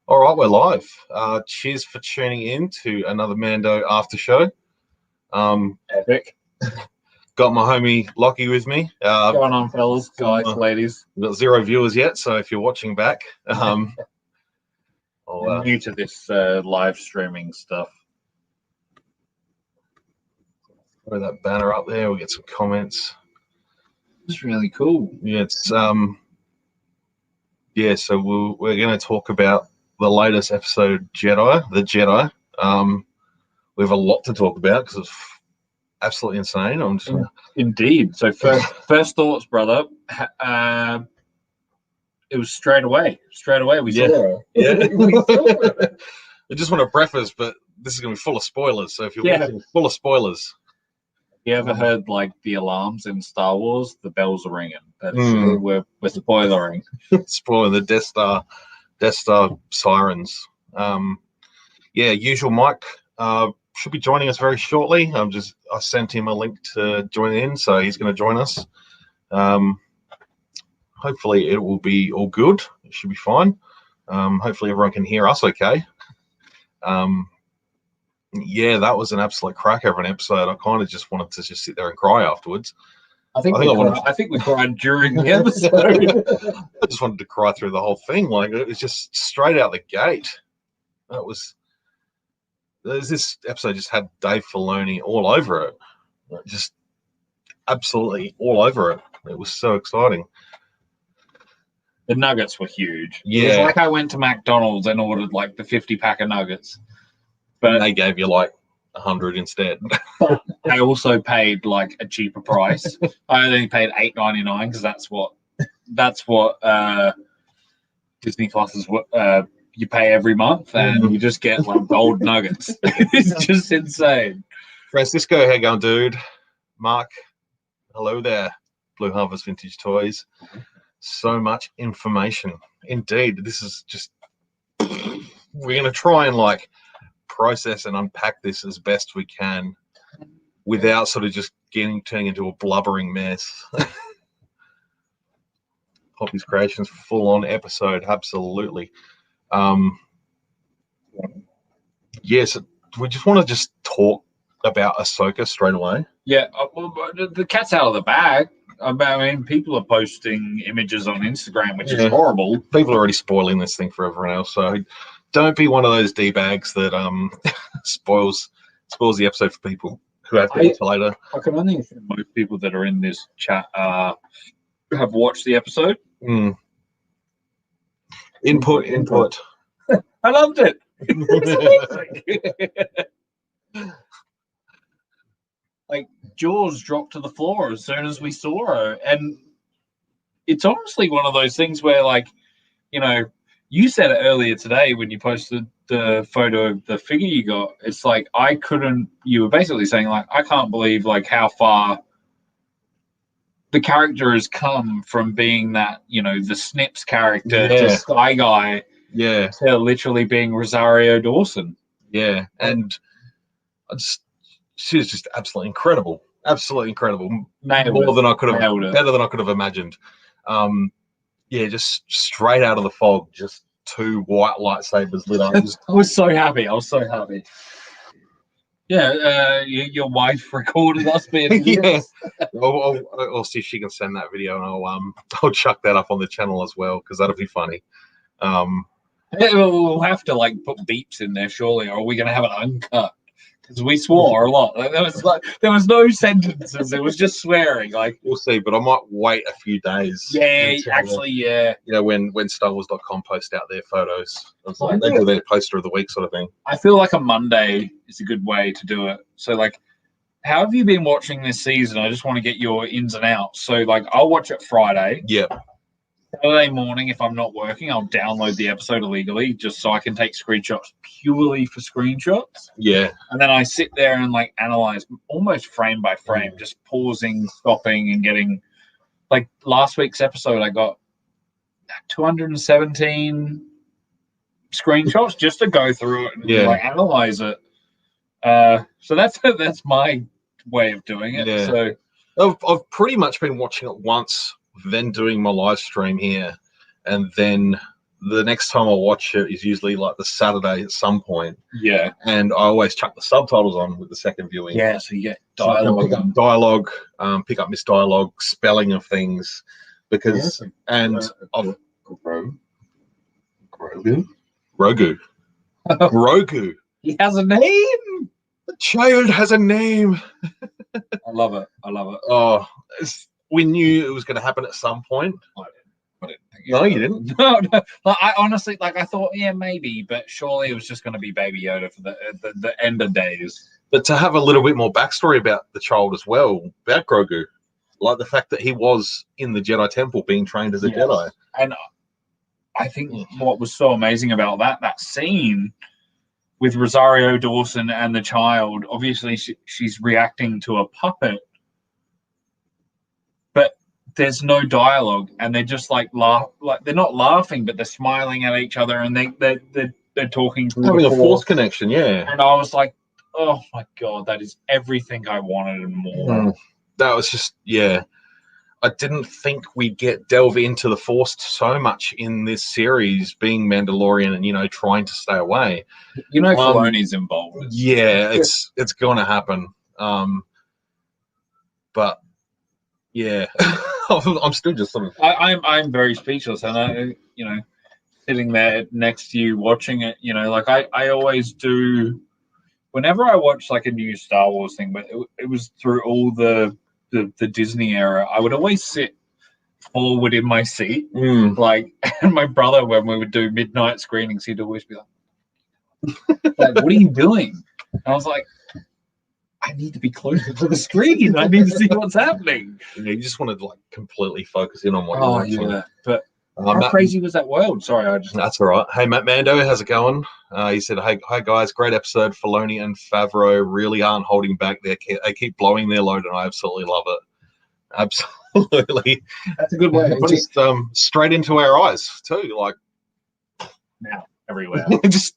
All right, we're live. Cheers for tuning in to another Mando after show. Epic. Got my homie Lachy with me. What's going on, fellas, guys, ladies? We've got 0 viewers yet, so if you're watching back, I'm new to this live streaming stuff. throw that banner up there. We'll get some comments. It's really cool. Yeah, it's so we're going to talk about the latest episode, Jedi, the Jedi. We have a lot to talk about because it's absolutely insane. I'm just Indeed. So first thoughts, brother. It was straight away. We saw it. Yeah. We saw it. I just want to preface, but this is going to be full of spoilers. So if you're watching, full of spoilers. You ever heard like the alarms in Star Wars? The bells are ringing. We're spoilering. Spoiling the Death Star sirens. Usual Mike should be joining us very shortly. I sent him a link to join in, so he's going to join us. Hopefully it will be all good. It should be fine. Hopefully everyone can hear us okay. That was an absolute cracker of an episode. I kind of just wanted to just sit there and cry afterwards. I think we cried during the episode. I just wanted to cry through the whole thing. Like, it was just straight out the gate. This episode just had Dave Filoni all over it. Just absolutely all over it. It was so exciting. The nuggets were huge. Yeah. It was like I went to McDonald's and ordered like the 50-pack of nuggets. But they gave you like 100 instead. I also paid like a cheaper price. I only paid $8.99 because that's what Disney Plus is. You pay every month and you just get like gold nuggets. It's just insane. Francisco, how you going, dude? Mark, hello there. Blue Harvest Vintage Toys. So much information. Indeed, this is just. We're going to try and like process and unpack this as best we can without sort of just turning into a blubbering mess. Poppy's Creations full-on episode, absolutely. Yes, we just want to just talk about Ahsoka straight away. Yeah, the cat's out of the bag. I mean, people are posting images on Instagram, which is horrible. People are already spoiling this thing for everyone else, so don't be one of those D-bags that spoils the episode for people who have to watch later. I can only assume most people that are in this chat have watched the episode. Input. I loved it. It was amazing. Like, jaws dropped to the floor as soon as we saw her. And it's honestly one of those things where, like, you know, you said it earlier today when you posted the photo of the figure you got. It's like, you were basically saying, like, I can't believe, like, how far the character has come from being that, you know, the Snips character to Sky Guy to literally being Rosario Dawson. Yeah, and she's just absolutely incredible. Absolutely incredible. Better than I could have imagined. Just straight out of the fog, just 2 white lightsabers lit up. I was so happy. Yeah, your wife recorded us being I'll see if she can send that video, and I'll chuck that up on the channel as well, because that'll be funny. We'll have to like put beeps in there, surely, or are we going to have it uncut? Because we swore a lot. There was no sentences. It was just swearing. Like, we'll see, but I might wait a few days. Yeah, actually, yeah. You know, when StarWars.com post out their photos, it's like they do their poster of the week sort of thing. I feel like a Monday is a good way to do it. So, like, how have you been watching this season? I just want to get your ins and outs. So, like, I'll watch it Friday. Yeah. Saturday morning, if I'm not working, I'll download the episode illegally just so I can take screenshots purely for screenshots. Yeah. And then I sit there and like analyze almost frame by frame, just pausing, stopping, and getting like last week's episode. I got 217 screenshots just to go through it and like analyze it. So that's my way of doing it. Yeah. So I've pretty much been watching it once, then doing my live stream here, and then the next time I watch it is usually like the Saturday at some point, Yeah. and I always chuck the subtitles on with the second viewing. Yeah, so you get So I can dialogue. pick up dialogue, pick up misdialogue, spelling of things, because Grogu. Grogu. He has a name. The child has a name. I love it. I love it. Oh, we knew it was going to happen at some point. I didn't think No, you didn't. No. Like, I honestly, like, I thought, yeah, maybe, but surely it was just going to be Baby Yoda for the end of days. But to have a little bit more backstory about the child as well, about Grogu, like the fact that he was in the Jedi Temple being trained as a Jedi. And I think what was so amazing about that scene with Rosario Dawson and the child, obviously she's reacting to a puppet, but there's no dialogue, and they're just like they're not laughing, but they're smiling at each other, and they're talking through having the a force connection. Yeah, and I was like, oh my god, that is everything I wanted and more. That was just I didn't think we'd delve into the Force so much in this series, being Mandalorian and trying to stay away. Filoni's involved. Yeah, it's going to happen. But yeah, I'm still just sort of. I'm very speechless, and sitting there next to you watching it, like I always do. Whenever I watch like a new Star Wars thing, but it was through all the Disney era, I would always sit forward in my seat. Like, and my brother, when we would do midnight screenings, he'd always be like, what are you doing? And I was like, I need to be closer to the screen. I need to see what's happening. You just wanted to like completely focus in on what you're watching. Yeah. But how crazy was that world? Sorry, That's all right. Hey, Matt Mando, how's it going? He said, hi guys, great episode. Filoni and Favreau really aren't holding back. They keep blowing their load, and I absolutely love it. Absolutely. That's a good way to put it. Just straight into our eyes too, like now everywhere. just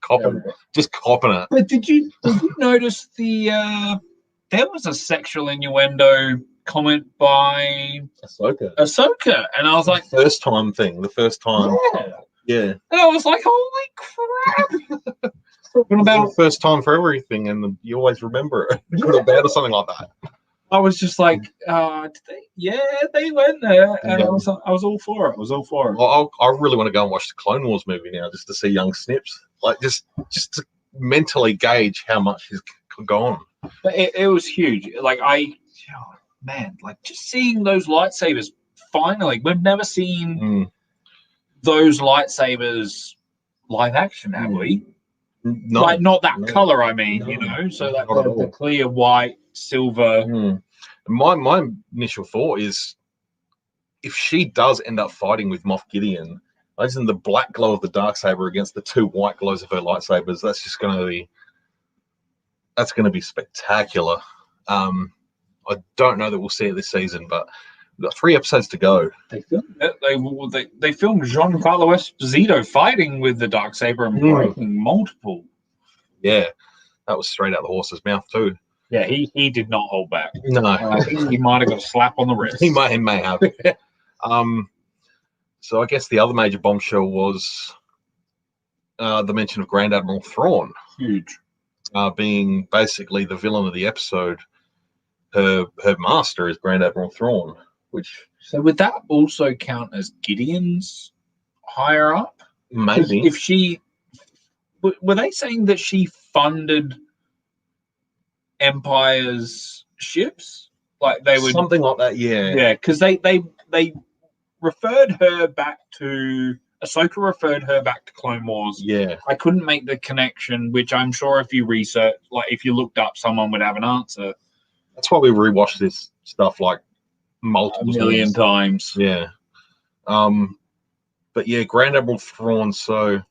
copping it. But did you notice there was a sexual innuendo comment by Ahsoka, and I was like, the first time. Yeah. And I was like, holy crap. Talking about the first time for everything, and you always remember it. Good or bad or something like that. I was just like, did they? Yeah, they went there, and I was all for it. Well, I really want to go and watch the Clone Wars movie now, just to see young Snips, like just to mentally gauge how much he's gone. But it was huge. Like like just seeing those lightsabers finally. We've never seen those lightsabers live action, have we? No, like not that color. I mean, so that the clear white, silver. My initial thought is, if she does end up fighting with Moff Gideon, imagine the black glow of the Darksaber against the two white glows of her lightsabers. That's just going to be spectacular. I don't know that we'll see it this season, but we've got 3 episodes to go. They filmed Giancarlo Esposito fighting with the Darksaber and breaking multiple. Yeah, that was straight out the horse's mouth too. Yeah, he did not hold back. No, I think he might have got a slap on the wrist. He may have. So I guess the other major bombshell was the mention of Grand Admiral Thrawn. Huge. Being basically the villain of the episode. Her master is Grand Admiral Thrawn, So would that also count as Gideon's higher up? Maybe. If she... Were they saying that she funded Empire's ships? Like they would... Something like that, yeah. Yeah, because they referred her back to... Ahsoka referred her back to Clone Wars. Yeah. I couldn't make the connection, which I'm sure if you research, like if you looked up, someone would have an answer. That's why we rewatched this stuff like multiple million times. Yeah. But yeah, Grand Admiral Thrawn. So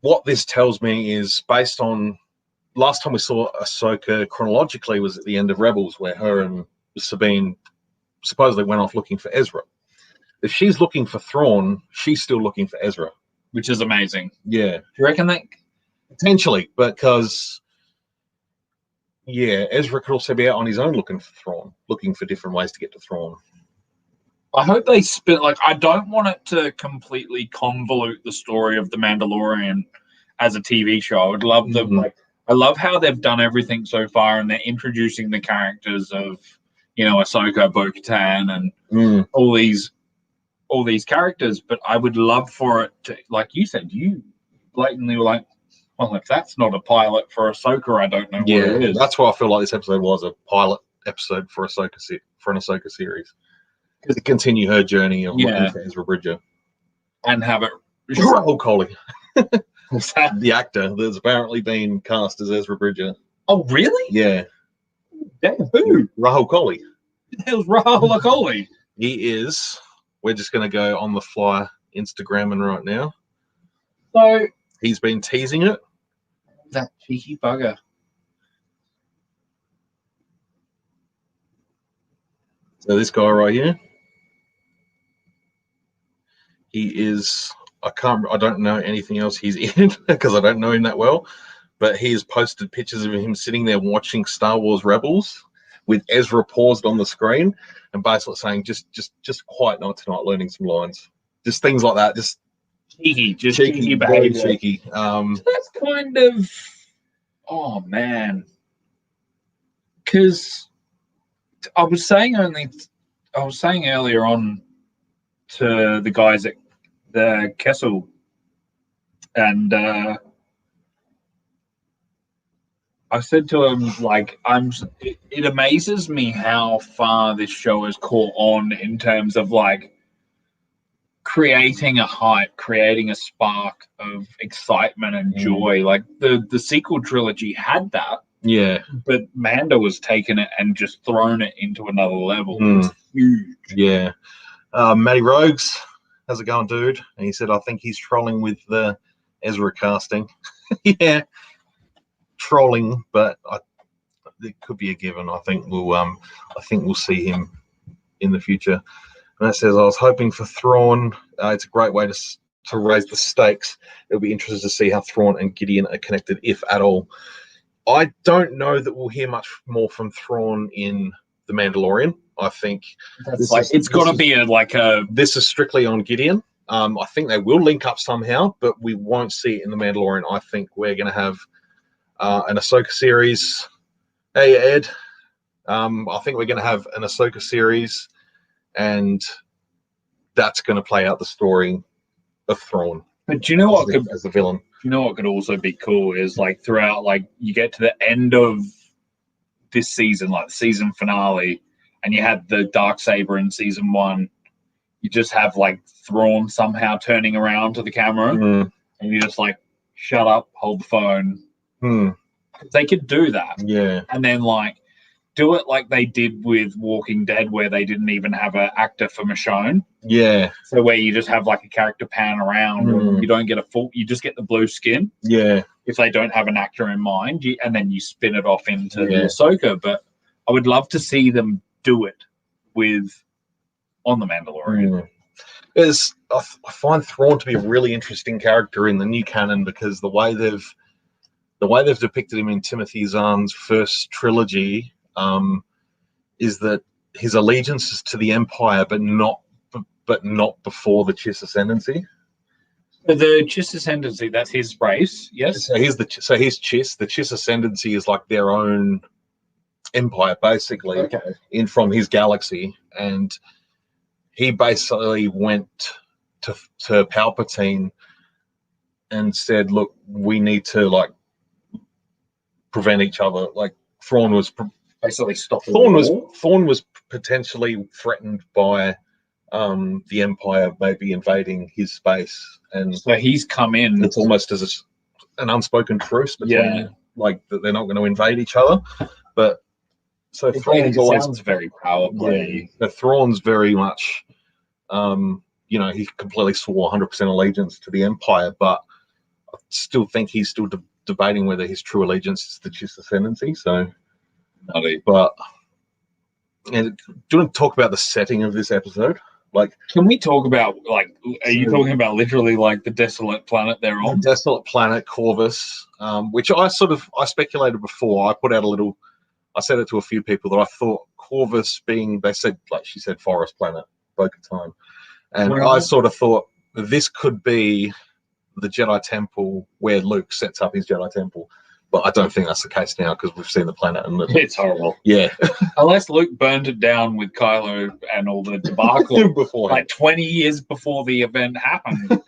what this tells me is based on last time we saw Ahsoka chronologically was at the end of Rebels, where her and Sabine supposedly went off looking for Ezra. If she's looking for Thrawn, she's still looking for Ezra, which is amazing. Yeah. Do you reckon that? Potentially, because Ezra could also be out on his own looking for Thrawn, looking for different ways to get to Thrawn. I hope they spin. Like, I don't want it to completely convolute the story of the Mandalorian as a TV show. I would love them. Like, I love how they've done everything so far, and they're introducing the characters of, Ahsoka, Bo-Katan, and all these characters. But I would love for it to, like you said, you blatantly were like, well, if that's not a pilot for Ahsoka, I don't know what it is. That's why I feel like this episode was a pilot episode for an Ahsoka series. To continue her journey of looking for Ezra Bridger. And have it... Rahul Kohli. The actor that's apparently been cast as Ezra Bridger. Oh, really? Yeah. Damn, who? Rahul Kohli. Who the hell's Rahul Kohli? He is... We're just going to go on the fly Instagramming right now. So... He's been teasing it. That cheeky bugger. So this guy right here, he is, I don't know anything else he's in because I don't know him that well, but he has posted pictures of him sitting there watching Star Wars Rebels with Ezra paused on the screen and basically saying, just quiet night tonight, learning some lines. Just things like that. Just cheeky behavior. Cheeky. So that's kind of, oh man. Because I was saying earlier on to the guys at the Kessel, and I said to him, like, it amazes me how far this show has caught on in terms of like creating a hype, creating a spark of excitement and joy. Like the sequel trilogy had that. Yeah. But Mando has taken it and just thrown it into another level. It's huge. Yeah. Matty Rogues, how's it going, dude? And he said, I think he's trolling with the Ezra casting. Yeah. Trolling, but it could be a given. I think we'll see him in the future. And that says, I was hoping for Thrawn. It's a great way to raise the stakes. It'll be interesting to see how Thrawn and Gideon are connected, if at all. I don't know that we'll hear much more from Thrawn in The Mandalorian. I think it's got to be this is strictly on Gideon. I think they will link up somehow, but we won't see it in The Mandalorian. I think we're going to have an Ahsoka series. Hey, Ed. I think we're going to have an Ahsoka series, and that's going to play out the story of Thrawn. But do you know what as the villain? You know what could also be cool is like throughout, like you get to the end of this season, like the season finale, and you had the Darksaber in season 1. You just have like Thrawn somehow turning around to the camera, and you just like shut up, hold the phone. They could do that, and then like do it like they did with Walking Dead, where they didn't even have an actor for Michonne. Yeah. So where you just have like a character pan around, and you don't get you just get the blue skin. Yeah. If they don't have an actor in mind, and then you spin it off into the Ahsoka. But I would love to see them do it on The Mandalorian. I find Thrawn to be a really interesting character in the new canon because the way they've depicted him in Timothy Zahn's first trilogy is that his allegiance is to the Empire, but not before the Chiss Ascendancy. The Chiss Ascendancy, that's his race, yes. So he's Chiss. The Chiss Ascendancy is like their own empire, basically, in from his galaxy, and he basically went to Palpatine and said, "Look, we need to like prevent each other." Like Thrawn was basically stopping. Thrawn was potentially threatened by the Empire maybe invading his space, and so he's come in. It's almost as an unspoken truce between like that they're not going to invade each other. But so Thrawn's always sounds very power play. Yeah, Thrawn's very much, he completely swore 100% allegiance to the Empire, but I still think he's still debating whether his true allegiance is the Chiss Ascendancy. So, but and do you want to talk about the setting of this episode? Like, can we talk about like? Are you talking about literally like the desolate planet they're on? The desolate planet Corvus, which I speculated before. I put out I said it to a few people that I thought Corvus being, they said, like she said, forest planet. Bo-Katan. And Well, I sort of thought this could be the Jedi Temple where Luke sets up his Jedi Temple. But I don't think that's the case now because we've seen the planet. And it's horrible. Yeah. Unless Luke burned it down with Kylo and all the debacle before like 20 years before the event happened.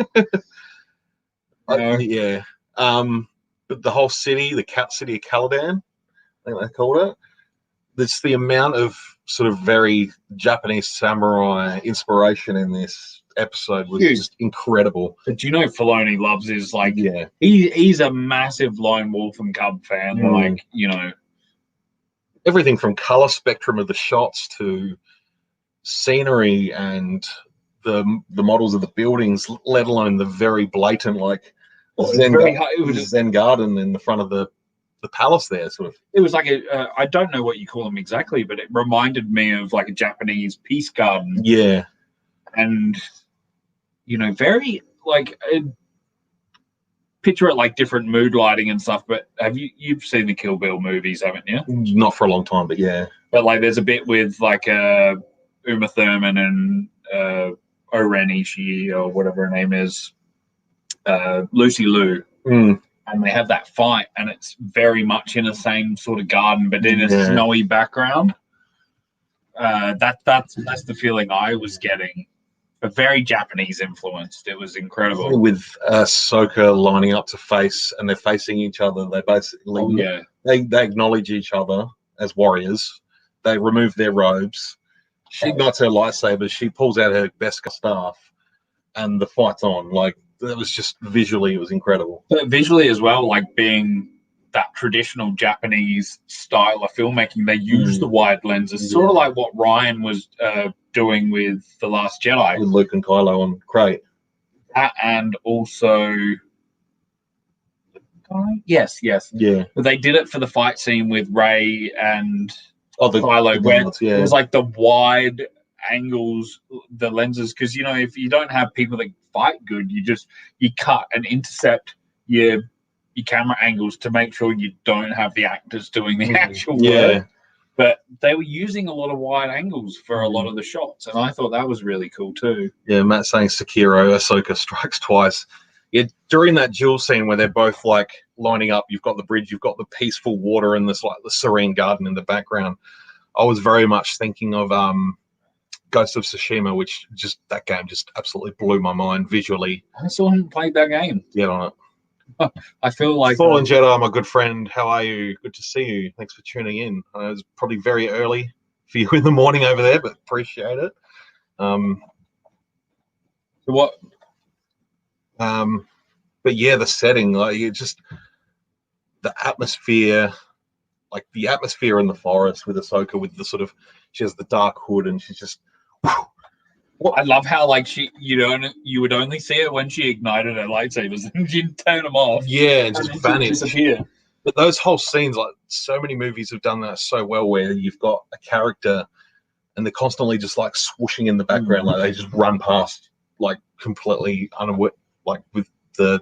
Yeah. But the whole city, the city of Caladan, I think they called it. There's the amount of sort of very Japanese samurai inspiration in this episode was just incredible. But you know, Filoni loves his like, yeah, he's a massive Lone Wolf and Cub fan. Like, you know, everything from color spectrum of the shots to scenery and the models of the buildings, let alone the very blatant like Zen garden in the front of the palace there, sort of. It was like I don't know what you call them exactly, but it reminded me of like a Japanese peace garden. Yeah. And, you know, very like picture it like different mood lighting and stuff. But you've seen the Kill Bill movies, haven't you? Not for a long time, but yeah. But like there's a bit with like Uma Thurman and Oren Ishii or whatever her name is, Lucy Liu. And they have that fight, and it's very much in the same sort of garden, but in a snowy background. That's the feeling I was getting. But very Japanese influenced. It was incredible. With Ahsoka lining up to face, and they're facing each other. They basically they acknowledge each other as warriors. They remove their robes. She ignites her lightsaber. She pulls out her Beskar staff, and the fight's on. Like, that was just visually, it was incredible. But visually as well, like being that traditional Japanese style of filmmaking, they use the wide lenses, sort of like what Ryan was doing with The Last Jedi. With Luke and Kylo on Crate. And also... Yes. Yeah. But they did it for the fight scene with Rey and Kylo, where it was like the wide angles, the lenses, because, you know, if you don't have people that fight good, you cut and intercept your camera angles to make sure you don't have the actors doing the actual work. But they were using a lot of wide angles for a lot of the shots, and I thought that was really cool too. Yeah, Matt's saying Sekiro, Ahsoka strikes twice. Yeah, during that duel scene where they're both like lining up, you've got the bridge, you've got the peaceful water, and this like the serene garden in the background. I was very much thinking of Ghost of Tsushima, which that game just absolutely blew my mind visually. I still haven't played that game. Get on it. I feel like Fallen Jedi, my good friend. How are you? Good to see you. Thanks for tuning in. It was probably very early for you in the morning over there, but appreciate it. What? But yeah, the setting, like the atmosphere. Like the atmosphere in the forest with Ahsoka, with the sort of, she has the dark hood and she's just. Well, I love how like you would only see it when she ignited her lightsabers and she'd turn them off. Yeah, and just vanish. But those whole scenes, like so many movies have done that so well, where you've got a character and they're constantly just like swooshing in the background, like they just run past, like completely unaware, like with the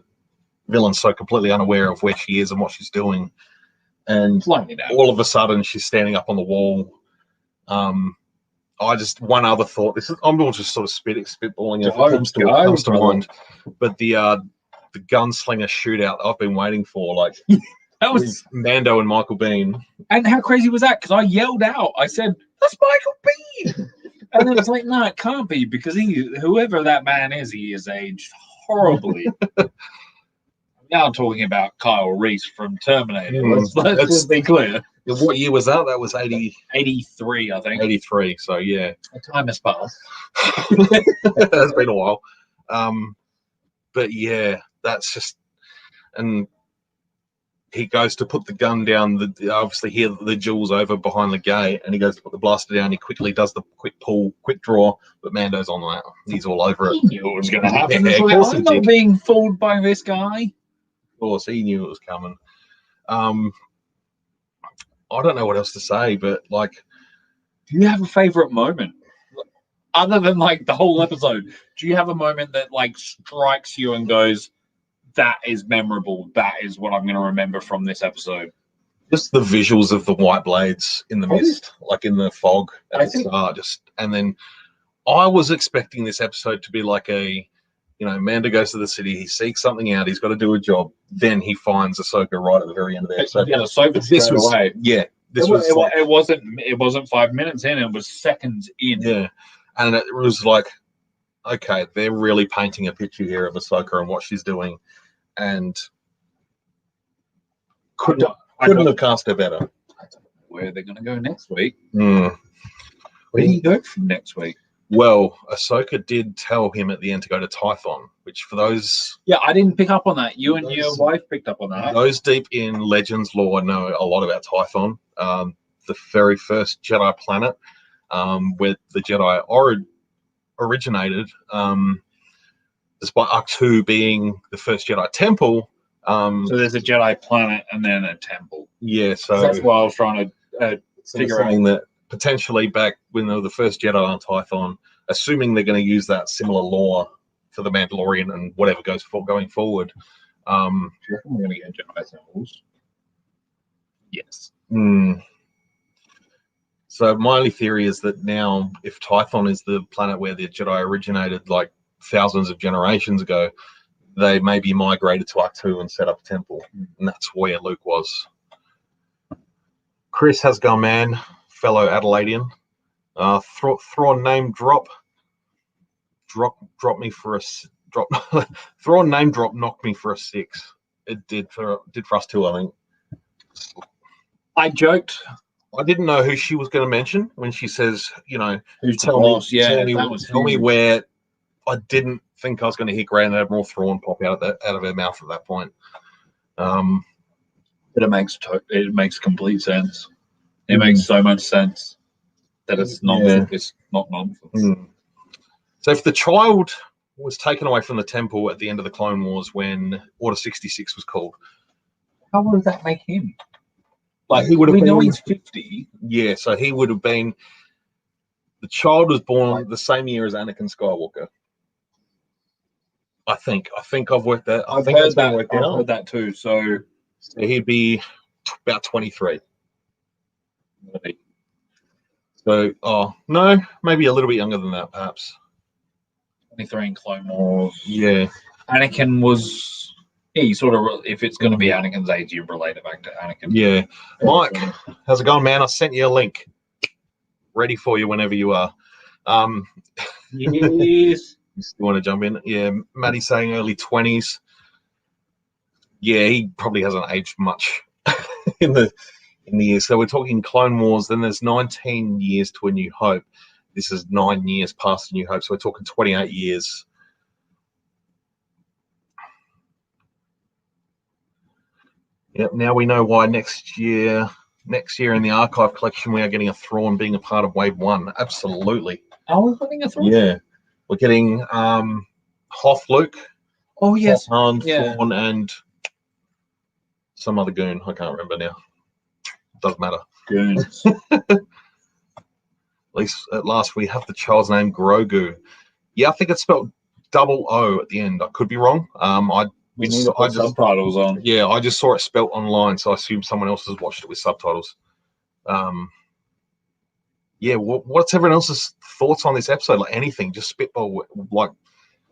villain so completely unaware of where she is and what she's doing. And all of a sudden she's standing up on the wall. One other thought. I'm all just sort of spitballing if it comes to mind. But the gunslinger shootout I've been waiting for, like that was Mando and Michael Biehn. And how crazy was that? Because I yelled out, I said, "That's Michael Biehn!" And then it's like, no, it can't be, because whoever that man is, he is aged horribly. Now I'm talking about Kyle Reese from Terminator. Let's just be clear. What year was that? That was 83, I think. 83, so yeah. The time has passed. It's been a while. But yeah, that's just... And he goes to put the gun down. Obviously, here the duel's over behind the gate, and he goes to put the blaster down. He quickly does the quick pull, quick draw, but Mando's on that. He's all over it. He knew it was going to happen. I'm not being fooled by this guy. Of course, he knew it was coming. I don't know what else to say, but like, do you have a favorite moment other than like the whole episode? Do you have a moment that like strikes you and goes, that is memorable, that is what I'm going to remember from this episode? Just the visuals of the white blades in the mist, like in the fog at the start, and then I was expecting this episode to be like a, Mando goes to the city, he seeks something out, he's got to do a job, then he finds Ahsoka right at the very end of the episode. Yeah, Ahsoka straight away. Yeah, it wasn't 5 minutes in; it was seconds in. Yeah, and it was like, okay, they're really painting a picture here of Ahsoka and what she's doing, and couldn't have cast her better. I don't know where they're going to go next week. Mm. Where do you go from next week? Well, Ahsoka did tell him at the end to go to Tython, which for those... Yeah, I didn't pick up on that. You and your wife picked up on that. Those deep in Legends lore know a lot about Tython, the very first Jedi planet where the Jedi originated, despite Ahch-To being the first Jedi temple. So there's a Jedi planet and then a temple. Yeah, so... That's what I was trying to figure out. That potentially back when they were the first Jedi on Tython, assuming they're going to use that similar lore for the Mandalorian and whatever goes going forward. Do you reckon we're going to get Jedi temples? Yes. So my only theory is that now, if Tython is the planet where the Jedi originated like thousands of generations ago, they maybe migrated to Ahch-To and set up a temple, and that's where Luke was. Chris has gone, man. Fellow Adelaidean. Thrawn name drop me for a drop. Thrawn name drop knocked me for a 6. It did for us too, I think. I joked. I didn't know who she was going to mention when she says, Who's tell me huge. where. I didn't think I was going to hear Grand Admiral Thrawn pop out of her mouth at that point. But it makes complete sense. It makes so much sense that it's nonsense. Yeah. It's not nonsense. So if the child was taken away from the temple at the end of the Clone Wars when Order 66 was called, how would that make him? Like, we know he's 50. Yeah, so he would have been... The child was born the same year as Anakin Skywalker. I think I've worked that. I've heard that too. So he'd be about 23. So, no, maybe a little bit younger than that, perhaps. 23 in Clone Wars. Yeah. Anakin was... He sort of... If it's going to be Anakin's age, you relate it back to Anakin. Yeah. Mike, how's it going, man? I sent you a link. Ready for you whenever you are. Yes. You still want to jump in? Yeah. Maddie's saying early 20s. Yeah, he probably hasn't aged much in the years. So we're talking Clone Wars, then there's 19 years to A New Hope. This is 9 years past A New Hope, so we're talking 28 years. Yep, now we know why next year in the archive collection we are getting a Thrawn being a part of Wave 1. Absolutely. Are we getting a Thrawn? Yeah. We're getting Hoth Luke. Oh, yes. Thrawn, and some other goon. I can't remember now. Doesn't matter. Goons. At last we have the child's name, Grogu. Yeah, I think it's spelled double O at the end. I could be wrong. We need to put subtitles on. Yeah, I just saw it spelt online, so I assume someone else has watched it with subtitles. Yeah, what's everyone else's thoughts on this episode? Like anything, just spitball. Like,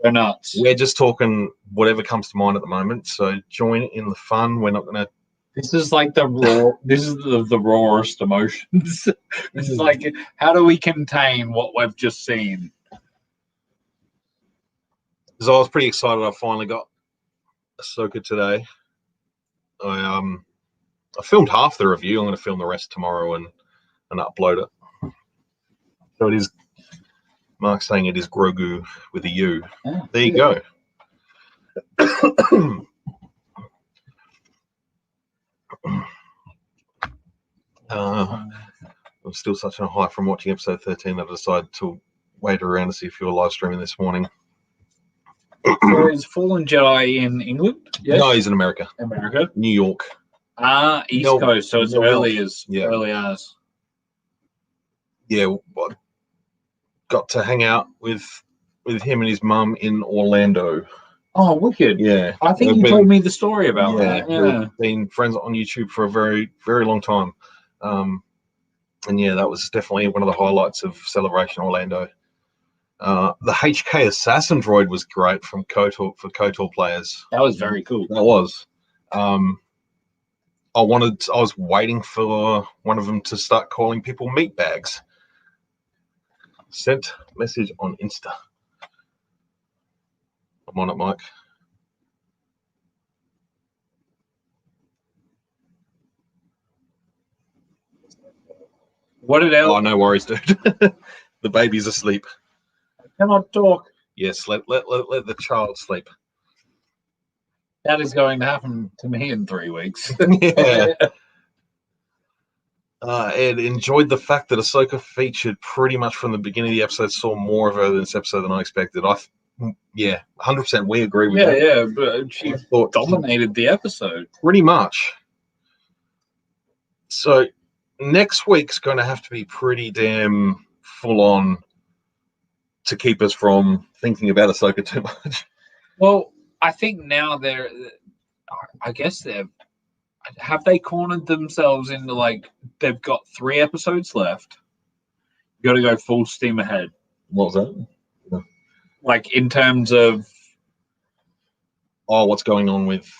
they're nuts. We're just talking whatever comes to mind at the moment. So join in the fun. We're not going to. This is like the raw. This is the rawest emotions. This is like, how do we contain what we've just seen? Because I was pretty excited. I finally got Ahsoka today. I filmed half the review. I'm going to film the rest tomorrow and upload it. So it is. Mark's saying it is Grogu with a U. Oh, there you go. I'm still such a high from watching episode 13 that I decided to wait around to see if you were live streaming this morning. So is Fallen Jedi in England? Yes? No, he's in America. New York. East Coast, so it's early as. Yeah, got to hang out with him and his mum in Orlando. Oh, wicked. Yeah. I think you told me the story about that. Yeah. We've been friends on YouTube for a very, very long time. And yeah, that was definitely one of the highlights of Celebration Orlando. The HK Assassin droid was great from KOTOR for KOTOR players. That was very cool. That was. I was waiting for one of them to start calling people meatbags. Sent message on Insta. I'm on it, Mike. What did Oh, no worries, dude. The baby's asleep. I cannot talk. Yes, let the child sleep. That is going to happen to me in 3 weeks. Yeah. Ed enjoyed the fact that Ahsoka featured pretty much from the beginning of the episode. Saw more of her in this episode than I expected. 100%. We agree with that. Yeah, but she dominated the episode pretty much. So next week's going to have to be pretty damn full on to keep us from thinking about Ahsoka too much. Well, I think now have they cornered themselves into like they've got 3 episodes left. You got to go full steam ahead. What was that? Yeah. Like in terms of what's going on with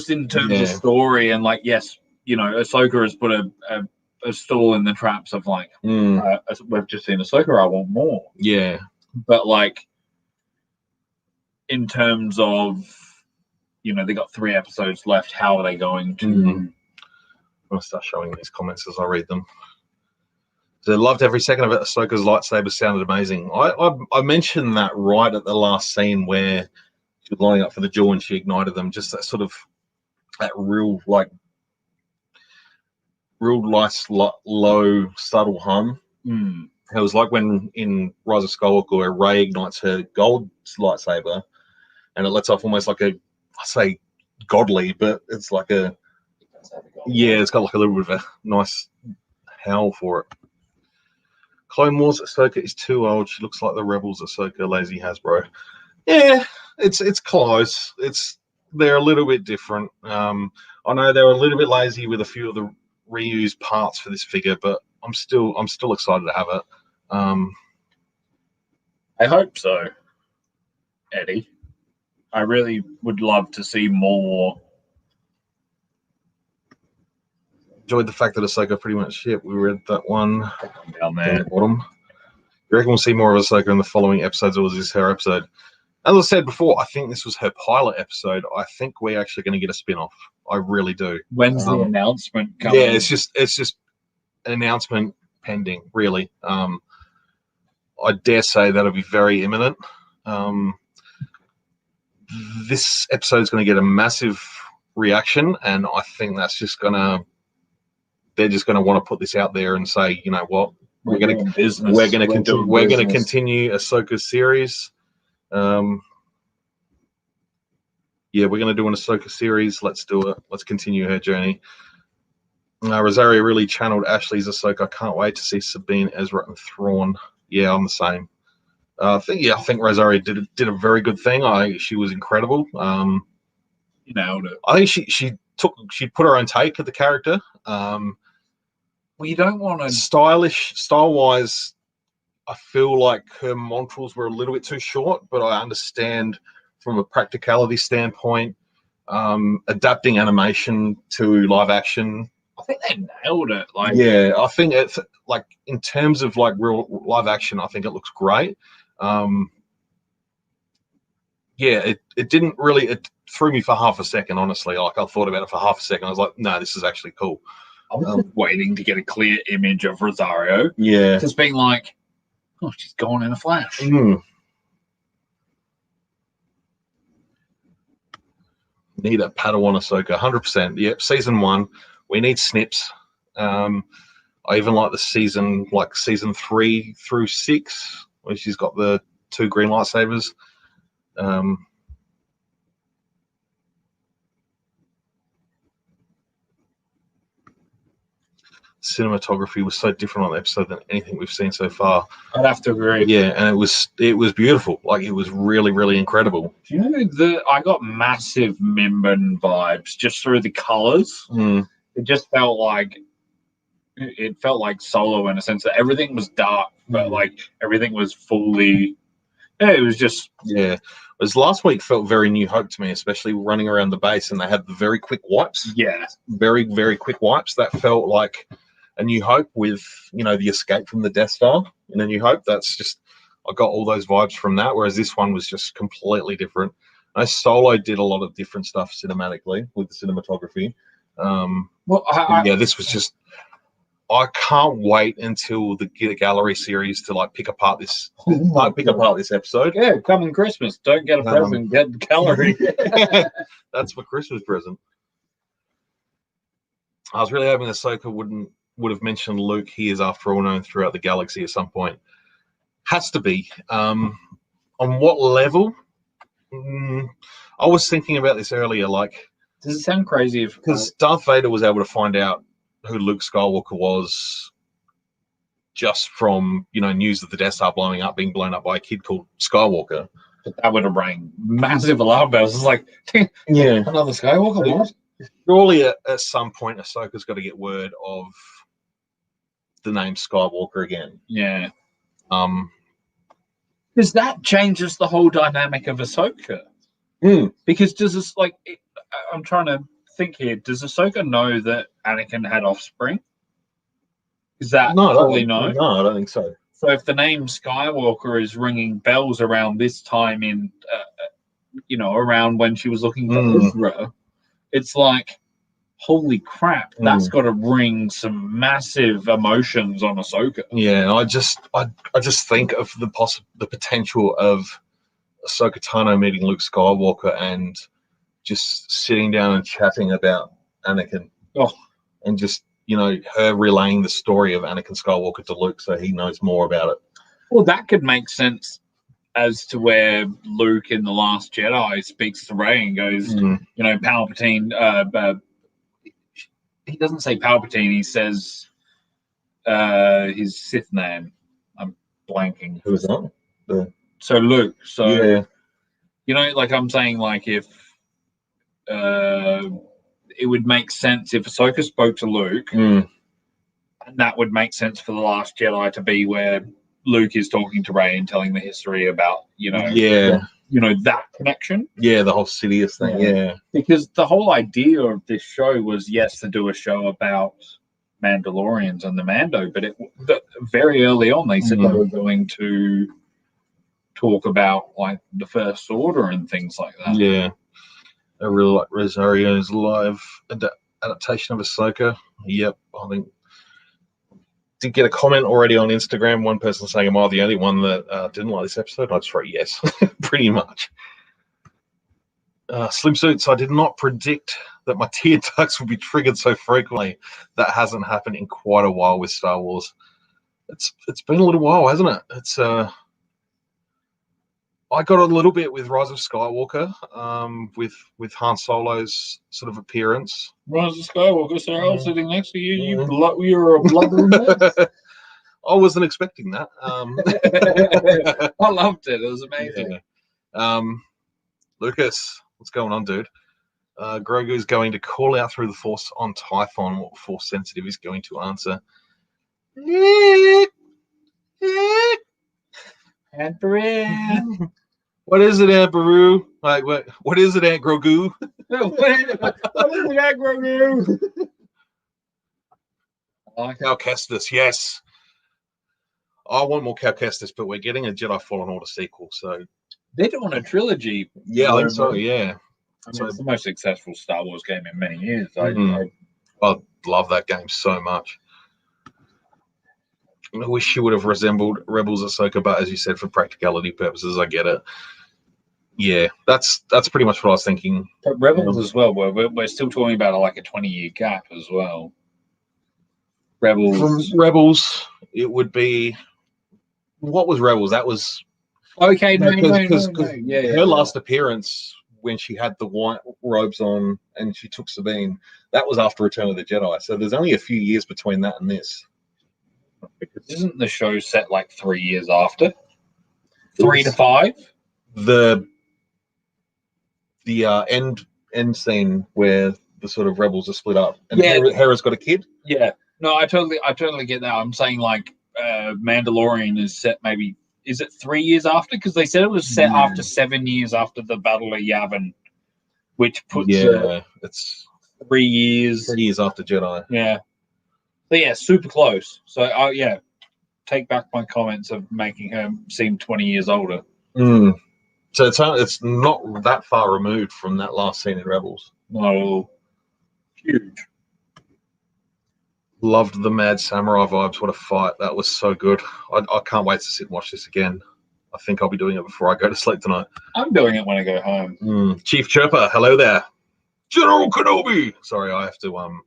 in terms of story and like yes, Ahsoka has put a stall in the traps of like we've just seen Ahsoka. I want more. Yeah, but like in terms of they got 3 episodes left. How are they going to? I'll start showing these comments as I read them. So I loved every second of it. Ahsoka's lightsaber sounded amazing. I mentioned that right at the last scene where she was lining up for the duel and she ignited them. Just that sort of that real nice low subtle hum. It was like when in Rise of Skywalker where Rey ignites her gold lightsaber and it lets off almost like I say godly, but it's like it's got like a little bit of a nice howl for it. Clone Wars Ahsoka is too old. She looks like the Rebels Ahsoka, lazy Hasbro. Yeah, it's close. They're a little bit different. I know they're a little bit lazy with a few of the reused parts for this figure, but I'm still excited to have it. I hope so, Eddie. I really would love to see more. Enjoyed the fact that Ahsoka pretty much we read that one down there. The bottom. You reckon we'll see more of Ahsoka in the following episodes, or was this her episode? As I said before, I think this was her pilot episode. I think we're actually going to get a spin-off. I really do. When's the announcement coming? Yeah, it's just an announcement pending, really. I dare say that'll be very imminent. This episode is going to get a massive reaction, and I think that's just they're just going to want to put this out there and say, you know what, we're going to continue Ahsoka's series. We're going to do an Ahsoka series. Let's do it. Let's continue her journey. Rosario really channeled Ashley's Ahsoka. I can't wait to see Sabine, Ezra, and Thrawn. Yeah, I'm the same. I think Rosario did a very good thing. She was incredible. You nailed it. I think she put her own take at the character. Well, you don't want to style-wise. I feel like her montals were a little bit too short, but I understand from a practicality standpoint, adapting animation to live action. I think they nailed it. I think it's like in terms of like real live action, I think it looks great. It didn't really. It threw me for half a second, honestly. Like I thought about it for half a second. I was like, no, this is actually cool. I was just waiting to get a clear image of Rosario. Yeah, just being like, oh, she's gone in a flash. Need a Padawan Ahsoka, 100%. Yep, season 1. We need snips. I even like the season 3 through 6, where she's got the 2 green lightsabers. Cinematography was so different on the episode than anything we've seen so far. I'd have to agree. Yeah, and it was beautiful. Like it was really, really incredible. Do you know I got massive Mimban vibes just through the colors. It just felt like Solo in a sense that everything was dark, but like everything was fully Yeah, it was just Yeah. Whereas last week felt very New Hope to me, especially running around the base, and they had the very quick wipes. yeah. Very, very quick wipes. That felt like a New Hope with, the escape from the Death Star in a New Hope. That's just, I got all those vibes from that, whereas this one was just completely different. I know Solo did a lot of different stuff cinematically with the cinematography. Well, Yeah, this was just, I can't wait until the gallery series to pick apart this episode. Yeah, coming Christmas. Don't get a present, get the gallery. That's my Christmas present. I was really hoping Ahsoka would have mentioned Luke. He is, after all, known throughout the galaxy at some point. Has to be. On what level? I was thinking about this earlier. Does it sound crazy if because Darth Vader was able to find out who Luke Skywalker was just from news of the Death Star being blown up by a kid called Skywalker? But that would have rang massive alarm bells. It's like, yeah, another Skywalker. What? Surely at some point, Ahsoka's got to get word of the name Skywalker again. Yeah. Because that changes the whole dynamic of Ahsoka. Because does this I'm trying to think here. Does Ahsoka know that Anakin had offspring? Is that fully known? No, I don't think so. So if the name Skywalker is ringing bells around this time in, around when she was looking for Ezra, it's like, holy crap, that's got to ring some massive emotions on Ahsoka. Yeah, I just think of the potential of Ahsoka Tano meeting Luke Skywalker and just sitting down and chatting about Anakin. And just, her relaying the story of Anakin Skywalker to Luke so he knows more about it. Well, that could make sense as to where Luke in The Last Jedi speaks to Rey and goes, Palpatine, he doesn't say Palpatine, he says his Sith name. I'm blanking. Who's that? So Luke. So, yeah. I'm saying, if it would make sense if Ahsoka spoke to Luke, and that would make sense for The Last Jedi to be where Luke is talking to Rey and telling the history about, that connection. Yeah, the whole Sidious thing, yeah. Because the whole idea of this show was, yes, to do a show about Mandalorians and the Mando, but very early on they said they were going to talk about, the First Order and things like that. Yeah. I really like Rosario's live adaptation of Ahsoka. Yep, I think did get a comment already on Instagram. One person saying, "Am I the only one that didn't like this episode?" I just wrote yes, pretty much. Slim Suits, I did not predict that my tear ducts would be triggered so frequently. That hasn't happened in quite a while with Star Wars. It's been a little while, hasn't it? It's I got a little bit with Rise of Skywalker, with Han Solo's sort of appearance. Rise of Skywalker, sir, I was sitting next to you. You're a blubbering mess. I wasn't expecting that. I loved it. It was amazing. Yeah. Lucas, what's going on, dude? Grogu's going to call out through the Force on Typhon. What Force sensitive is going to answer? Admiral. What is it, Aunt Beru? What is it, Aunt Grogu? What is it, Aunt Grogu? Cal Kestis, yes. I want more Cal Kestis, but we're getting a Jedi Fallen Order sequel, so they're doing a trilogy. Yeah, I think so. Yeah, it's the most successful Star Wars game in many years. I love that game so much. I wish she would have resembled Rebels Ahsoka, but as you said, for practicality purposes, I get it. Yeah, that's pretty much what I was thinking. But Rebels as well, we're still talking about a 20-year gap as well. Rebels. From Rebels, it would be... What was Rebels? That was... Okay, no. Her last appearance, when she had the white robes on and she took Sabine, that was after Return of the Jedi. So there's only a few years between that and this. Because isn't the show set 3 years after? 3 to 5? The end scene where the sort of rebels are split up and Hera's got a kid. Yeah. No, I totally get that. I'm saying Mandalorian is set maybe is it 3 years after? Because they said it was set after 7 years after the Battle of Yavin, which puts it's 3 years. 3 years after Jedi. Yeah. But yeah, super close. So, take back my comments of making her seem 20 years older. Mm. So it's not that far removed from that last scene in Rebels. Oh, huge. Loved the Mad Samurai vibes. What a fight. That was so good. I can't wait to sit and watch this again. I think I'll be doing it before I go to sleep tonight. I'm doing it when I go home. Chief Chirper, hello there. General Kenobi. Sorry, I have to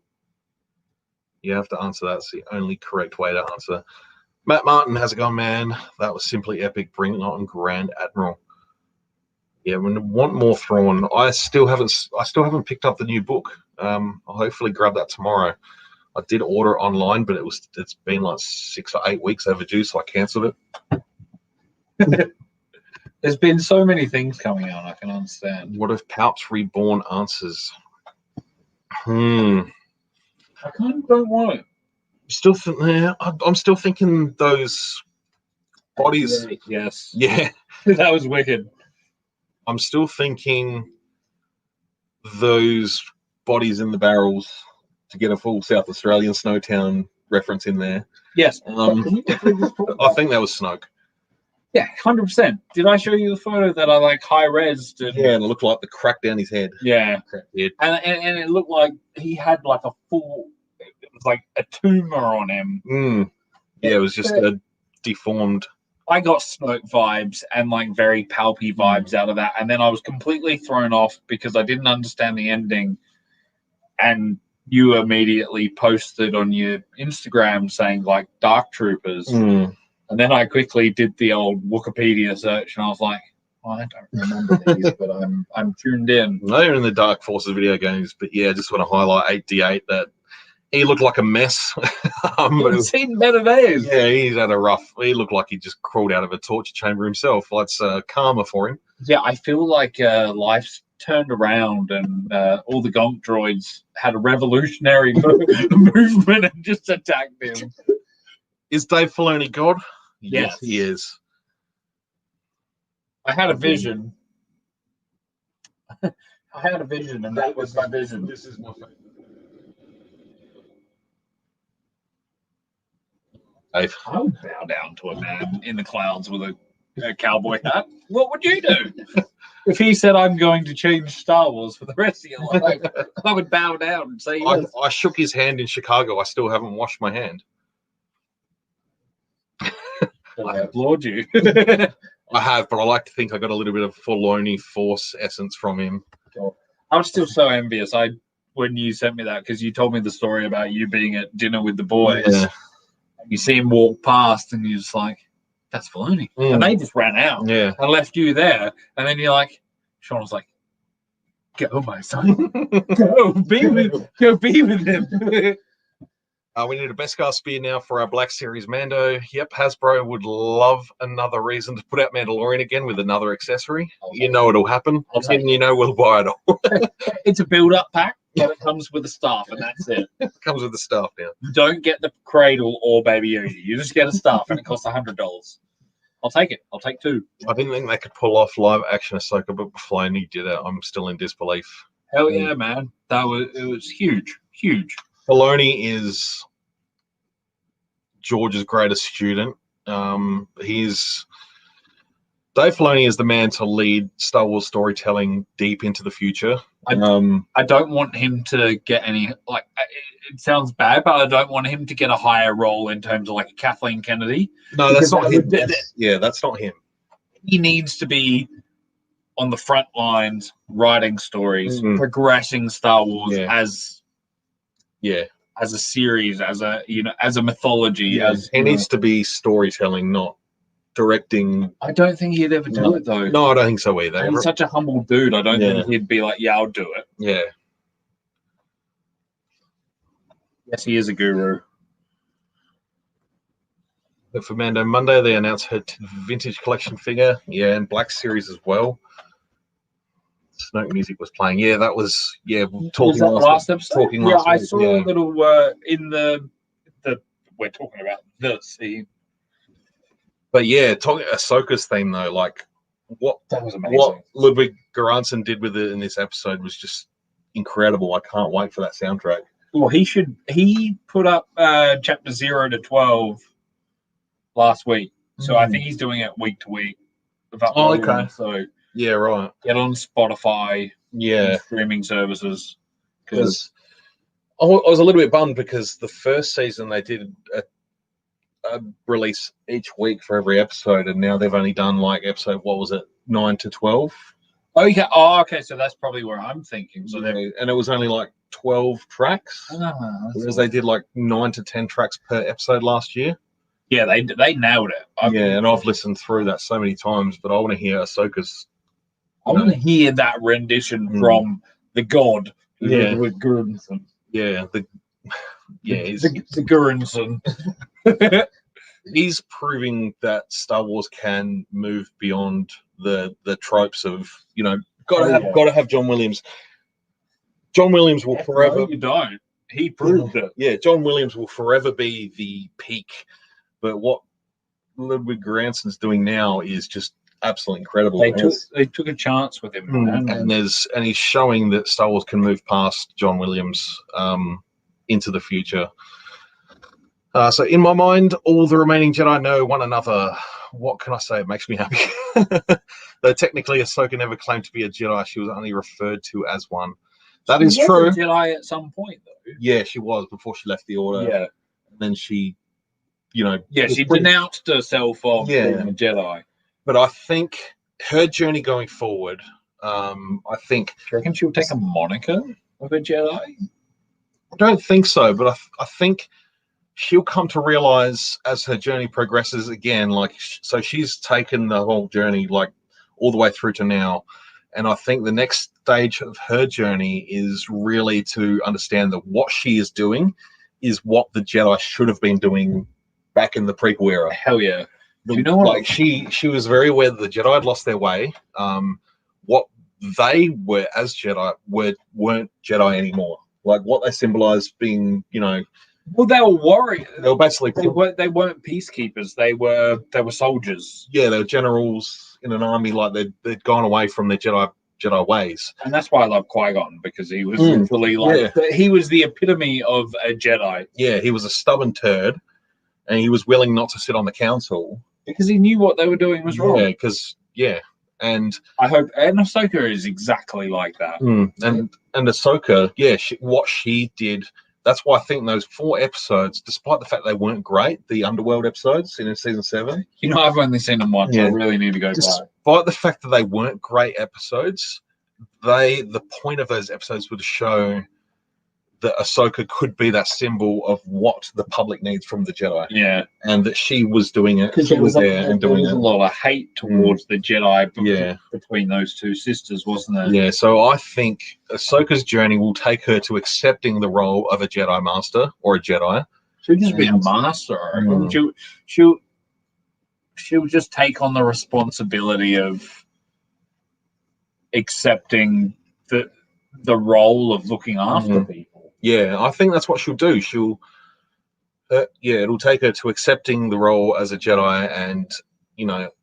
you have to answer that. It's the only correct way to answer. Matt Martin, how's it going, man? That was simply epic. Bring it on, Grand Admiral. Yeah, we want more Thrawn. I still haven't picked up the new book. I'll hopefully grab that tomorrow. I did order it online, but it's been like 6 or 8 weeks overdue, so I cancelled it. There's been so many things coming out. I can understand. What if Palp's Reborn answers? I kind of don't want it. I'm still thinking those bodies. Yes. Yeah. That was wicked. I'm still thinking those bodies in the barrels to get a full South Australian Snowtown reference in there. Yes. I think that was Snoke. Yeah, 100%. Did I show you the photo that I like high-resed? Yeah, and it looked like the crack down his head. Yeah. Head. And it looked like he had like a full, it was like a tumor on him. Yeah, it was just a deformed. I got Snoke vibes and like very palpy vibes out of that. And then I was completely thrown off because I didn't understand the ending. And you immediately posted on your Instagram saying like Dark Troopers. And then I quickly did the old Wikipedia search and I was like, I don't remember these, but I'm tuned in. They're in the Dark Forces video games, but yeah, just want to highlight 8D8 that he looked like a mess. He's seen better days. Yeah, he's had a rough. He looked like he just crawled out of a torture chamber himself. That's karma for him. Yeah, I feel like life's turned around and all the gonk droids had a revolutionary movement and just attacked him. Is Dave Filoni God? Yes, he is. I had a vision. I had a vision, and that was my vision. This is my favorite. Dave. I would bow down to a man in the clouds with a cowboy hat. What would you do? If he said, I'm going to change Star Wars for the rest of your life, I would bow down and say yes. I shook his hand in Chicago. I still haven't washed my hand. I applaud you. I have, but I like to think I got a little bit of Filoni Force essence from him. I'm still so envious. When you sent me that, because you told me the story about you being at dinner with the boys. Yeah. And you see him walk past, and you're just like, "That's Filoni," and they just ran out. Yeah, and left you there. And then you're like, Sean was like, "Go, my son, go be with him." We need a Beskar spear now for our Black Series Mando. Yep, Hasbro would love another reason to put out Mandalorian again with another accessory. You know it'll happen. And you know we'll buy it all. It's a build-up pack, but it comes with the staff, and that's it. It comes with the staff now. You don't get the cradle or Baby Yoda. You just get a staff, and it costs $100. I'll take it. I'll take 2. I didn't think they could pull off live action Ahsoka, but Filoni did it. I'm still in disbelief. Hell yeah, man! It was huge. Filoni is George's greatest student. Dave Filoni is the man to lead Star Wars storytelling deep into the future. I don't want him to get any, like, it sounds bad, but I don't want him to get a higher role in terms of like a Kathleen Kennedy. No, that's not him. That's not him. He needs to be on the front lines, writing stories, progressing Star Wars as a series, as a mythology. He needs to be storytelling, not directing. I don't think he'd ever do it though. No, I don't think so either. He's such a humble dude. I don't think he'd be like, "Yeah, I'll do it." Yeah. Yes, he is a guru. But for Mando Monday, they announced her vintage collection figure. Yeah, and Black Series as well. Snoke music was playing. Yeah, that was talking last episode. Talking yeah, last I week, saw a little in the we're talking about the scene. But yeah, talking Ahsoka's theme though, like That was amazing. what Ludwig Göransson did with it in this episode was just incredible. I can't wait for that soundtrack. Well, he put up chapter 0 to 12 last week, so I think he's doing it week to week. Oh, okay. So yeah, right. Get on Spotify, yeah, streaming services. Because I was a little bit bummed because the first season they did a release each week for every episode, and now they've only done like episode 9 to 12. Okay. Oh, okay. So that's probably where I'm thinking. So and it was only like 12 tracks, whereas they did like 9 to 10 tracks per episode last year. Yeah, they nailed it. And I've listened through that so many times, but I want to hear Ahsoka's. I want to hear that rendition from the god. With Göransson. Yeah, the Göransson. He's proving that Star Wars can move beyond the tropes of gotta have John Williams. John Williams will forever. No, you don't. He proved it. Yeah, John Williams will forever be the peak. But what Ludwig Göransson's doing now is just absolutely incredible. They took a chance with him, and he's showing that Star Wars can move past John Williams into the future. So in my mind, all the remaining Jedi know one another. What can I say? It makes me happy. Though technically Ahsoka never claimed to be a Jedi, she was only referred to as one. That is true. She was a Jedi at some point, though. Yeah, she was before she left the Order. Yeah. And then she, she denounced herself of being a Jedi. But I think her journey going forward, I think... Do you reckon she'll take a moniker of a Jedi? I don't think so, but I think she'll come to realize as her journey progresses again, so she's taken the whole journey, all the way through to now. And I think the next stage of her journey is really to understand that what she is doing is what the Jedi should have been doing back in the prequel era. Hell yeah. Do you know what? She was very aware that the Jedi had lost their way. What they were as Jedi weren't Jedi anymore. Like what they symbolized being, Well, they were warriors. They were basically they weren't peacekeepers. They were soldiers. Yeah, they were generals in an army. Like they'd gone away from their Jedi ways. And that's why I love Qui-Gon, because he was literally he was the epitome of a Jedi. Yeah, he was a stubborn turd, and he was willing not to sit on the council because he knew what they were doing was wrong. And I hope, and Ahsoka is exactly like that. And Ahsoka, what she did. That's why I think those 4 episodes, despite the fact they weren't great, the Underworld episodes in season 7. I've only seen them once. I really need to go back. Despite the fact that they weren't great episodes, the point of those episodes was to show that Ahsoka could be that symbol of what the public needs from the Jedi. Yeah. And that she was doing it. Because there was a lot of hate towards the Jedi between those two sisters, wasn't there? Yeah, so I think Ahsoka's journey will take her to accepting the role of a Jedi Master or a Jedi. She'll just be a master. She'll just take on the responsibility of accepting the role of looking after people. Yeah, I think that's what she'll do. It'll take her to accepting the role as a Jedi and,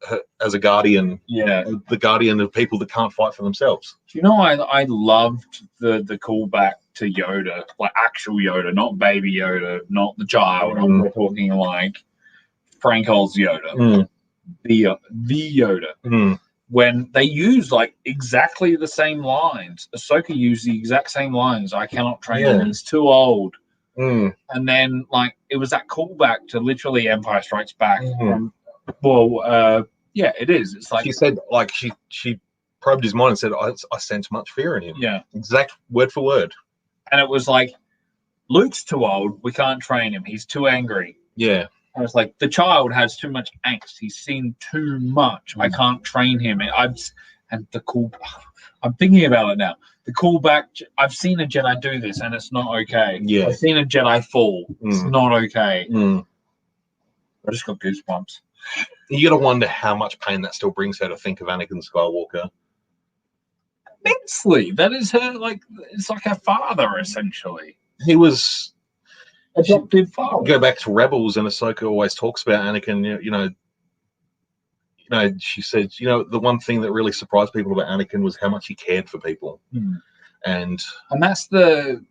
her, as a guardian. Yeah. The guardian of people that can't fight for themselves. I loved the callback to Yoda, like actual Yoda, not baby Yoda, not the child. We're talking like Frank Oz Yoda, the Yoda. When they use exactly the same lines. Ahsoka used the exact same lines. I cannot train him. He's too old. And then it was that callback to literally Empire Strikes Back. It is. It's like she said, she probed his mind and said, I sense much fear in him. Yeah. Exact word for word. And it was like, Luke's too old. We can't train him. He's too angry. Yeah. And it's like, the child has too much angst. He's seen too much. I can't train him. I'm thinking about it now. The callback, I've seen a Jedi do this, and it's not okay. Yeah. I've seen a Jedi fall. It's not okay. I just got goosebumps. You got to wonder how much pain that still brings her to think of Anakin Skywalker. Immensely. That is her, it's like her father, essentially. He was... adopted father. Go back to Rebels, and Ahsoka always talks about Anakin, she said, the one thing that really surprised people about Anakin was how much he cared for people. And that's the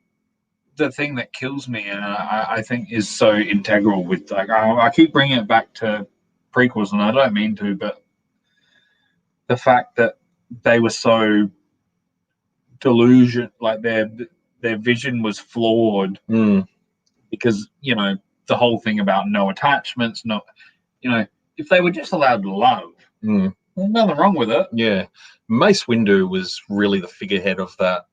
thing that kills me, and I think is so integral with, like, I keep bringing it back to prequels, and I don't mean to, but the fact that they were so delusional, like their vision was flawed because, the whole thing about no attachments, if they were just allowed to love, there's nothing wrong with it. Yeah. Mace Windu was really the figurehead of that,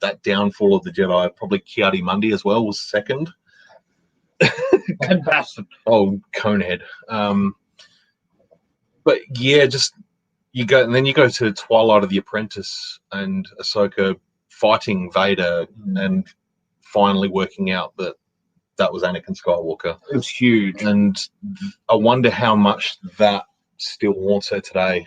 that downfall of the Jedi. Probably Ki-Adi-Mundi as well was second. And bastard. Oh, Conehead. But yeah, just you go to Twilight of the Apprentice and Ahsoka fighting Vader and finally working out that was Anakin Skywalker. It was huge. And I wonder how much that still haunts her today.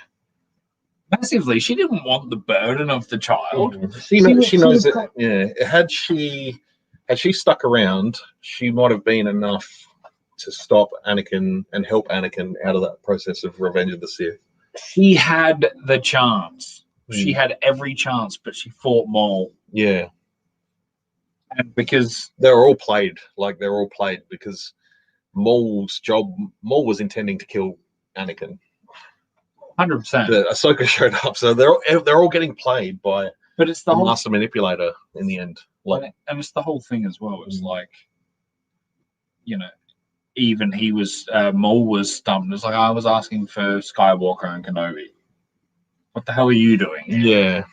Massively. She didn't want the burden of the child. She knows it. Yeah. Had she stuck around, she might have been enough to stop Anakin and help Anakin out of that process of Revenge of the Sith. She had the chance. She had every chance, but she fought Maul. Yeah. And because they're all played because Maul was intending to kill Anakin. 100%. Ahsoka showed up, so they're all getting played by but it's the master manipulator in the end. And it's the whole thing as well. It's like, even he was Maul was stumped. It's like, I was asking for Skywalker and Kenobi. What the hell are you doing? Yeah.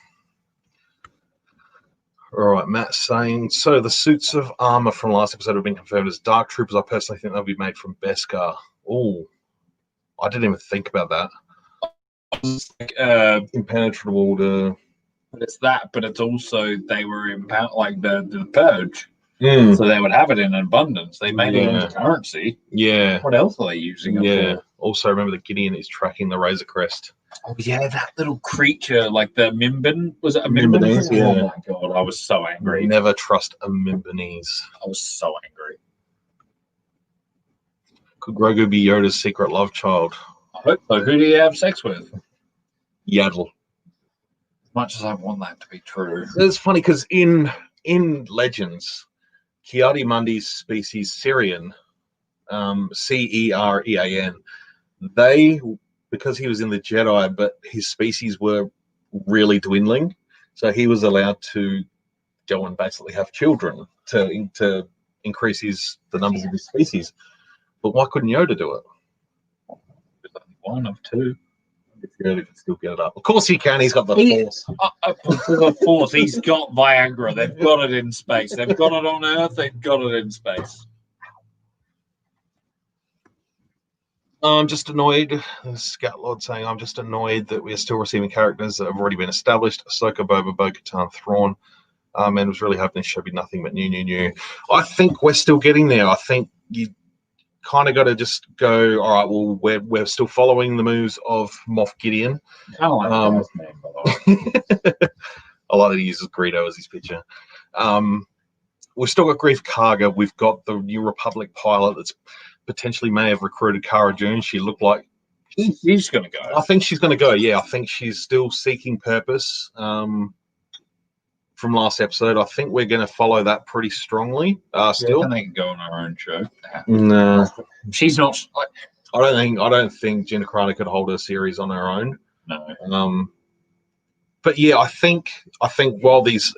All right, Matt's saying, so the suits of armor from last episode have been confirmed as Dark Troopers. I personally think they'll be made from Beskar. Oh, I didn't even think about that. It's like, impenetrable to... But it's that, but it's also they were like the purge. So they would have it in abundance. They made it into currency. Yeah. What else are they using it for? Also, remember that Gideon is tracking the Razor Crest. Oh, yeah, that little creature, like the Mimban. Was it a Mimban? Yeah. Oh, my God. I was so angry. Never trust a Mimbanese. I was so angry. Could Grogu be Yoda's secret love child? I hope so. Who do you have sex with? Yaddle. As much as I want that to be true. It's funny because in Legends, Ki-Adi-Mundi's species, Syrian, Cerean, because he was in the Jedi, but his species were really dwindling, so he was allowed to go and basically have children to increase the numbers of his species. But why couldn't Yoda do it? There's only one of two. If Yoda can still get it up. Of course he can. He's got the Force. The Force. He's got Viagra. They've got it in space. They've got it on Earth. They've got it in space. I'm just annoyed. Scout Lord saying, I'm just annoyed that we are still receiving characters that have already been established. Ahsoka, Boba, Bo-Katan, Thrawn. And was really hoping this should be nothing but new. I think we're still getting there. I think you kind of got to just go, all right, well, we're still following the moves of Moff Gideon. I like that name, by the way. I like that he uses Greedo as his picture. We've still got Grief Karga. We've got the New Republic pilot that's potentially may have recruited Cara Dune. She looked like she's going to go. I think she's going to go. Yeah, I think she's still seeking purpose. From last episode, I think we're going to follow that pretty strongly. Still, they can go on her own show. No, she's not. I don't think Gina Carano could hold a series on her own. No. But yeah, I think while these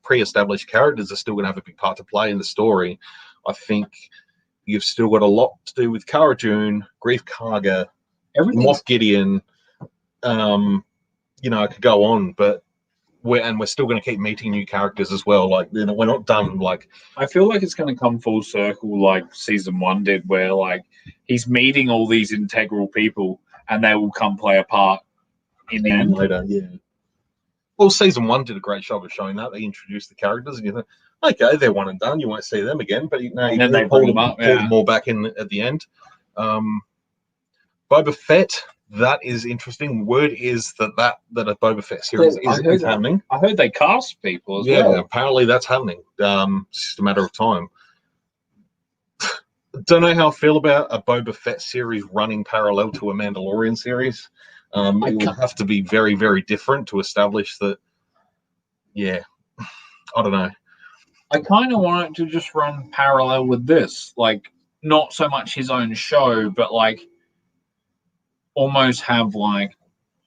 pre-established characters are still going to have a big part to play in the story, I think you've still got a lot to do with Cara Dune, Grief Karga, Moff Gideon. I could go on, but we're still going to keep meeting new characters as well. Like, we're not done. Like, I feel like it's going to come full circle, like season 1 did, where like he's meeting all these integral people, and they will come play a part in the end later. Yeah. Well, season 1 did a great job of showing that. They introduced the characters, and you think, okay, they're one and done. You won't see them again, but then they pull them up, them all back in at the end. Boba Fett. That is interesting. Word is that a Boba Fett series is happening. I heard they cast people as well. Yeah, apparently that's happening. It's just a matter of time. don't know how I feel about a Boba Fett series running parallel to a Mandalorian series. It would have to be very, very different to establish that. Yeah, I don't know. I kind of want it to just run parallel with this, like not so much his own show, but like almost have like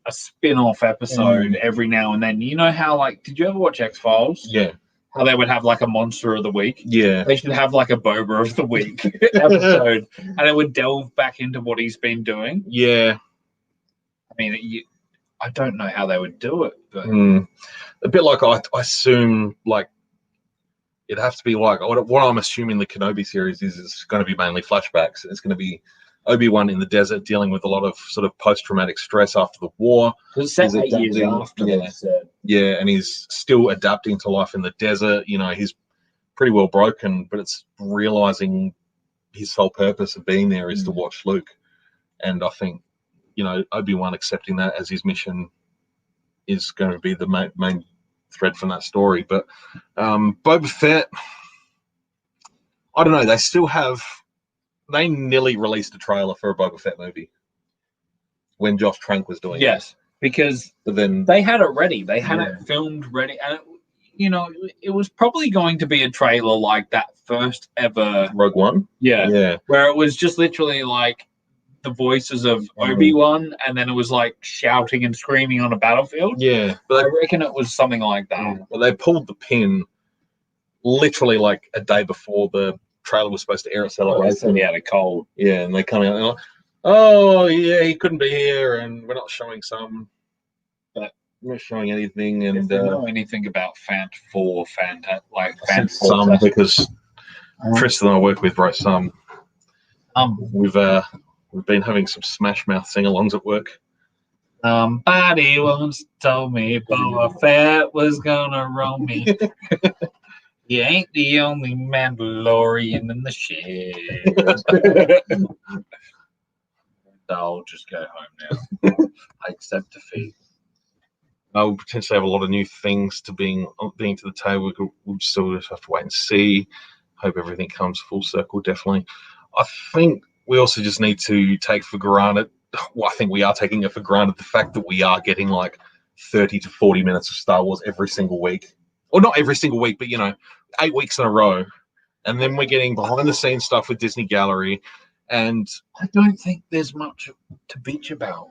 a spin-off episode every now and then. You know how, like, did you ever watch X-Files? Yeah. How they would have like a monster of the week? Yeah. They should have like a Boba of the week episode, and it would delve back into what he's been doing. Yeah. I mean, I don't know how they would do it, but a bit like I assume, like, it'd have to be like what I'm assuming the Kenobi series is going to be mainly flashbacks. It's going to be Obi-Wan in the desert dealing with a lot of sort of post-traumatic stress after the war. It's set 8 years after. Yeah, and he's still adapting to life in the desert. You know, he's pretty well broken, but it's realizing his sole purpose of being there is to watch Luke. And I think, you know, Obi-Wan accepting that as his mission is going to be the main thread from that story. But Boba Fett, I don't know. They nearly released a trailer for a Boba Fett movie when Josh Trank was doing it. Yes, because then they had it ready. They had it filmed ready. And, you know, it was probably going to be a trailer like that first ever Rogue One. Yeah. Where it was just literally like the voices of Obi-Wan, and then it was like shouting and screaming on a battlefield. Yeah. But I reckon it was something like that. Well, they pulled the pin literally like a day before the trailer was supposed to air at Celebration. He had a cold. Yeah, and they come out and they're like, oh, yeah, he couldn't be here, and we're not showing some. But we're not showing anything. And if you know anything about Fant 4, some, because Tristan and I work with wrote some. We've been having some Smash Mouth sing-alongs at work. Somebody once told me Boba Fett was gonna roam me. You ain't the only Mandalorian in the shed. I'll just go home now. I accept defeat. We'll potentially have a lot of new things to bring to the table. We'll still just have to wait and see. Hope everything comes full circle, definitely. I think we also just need to take for granted, well, I think we are taking it for granted, the fact that we are getting like 30 to 40 minutes of Star Wars every single week. Or not every single week, but, 8 weeks in a row. And then we're getting behind-the-scenes stuff with Disney Gallery. And I don't think there's much to bitch about.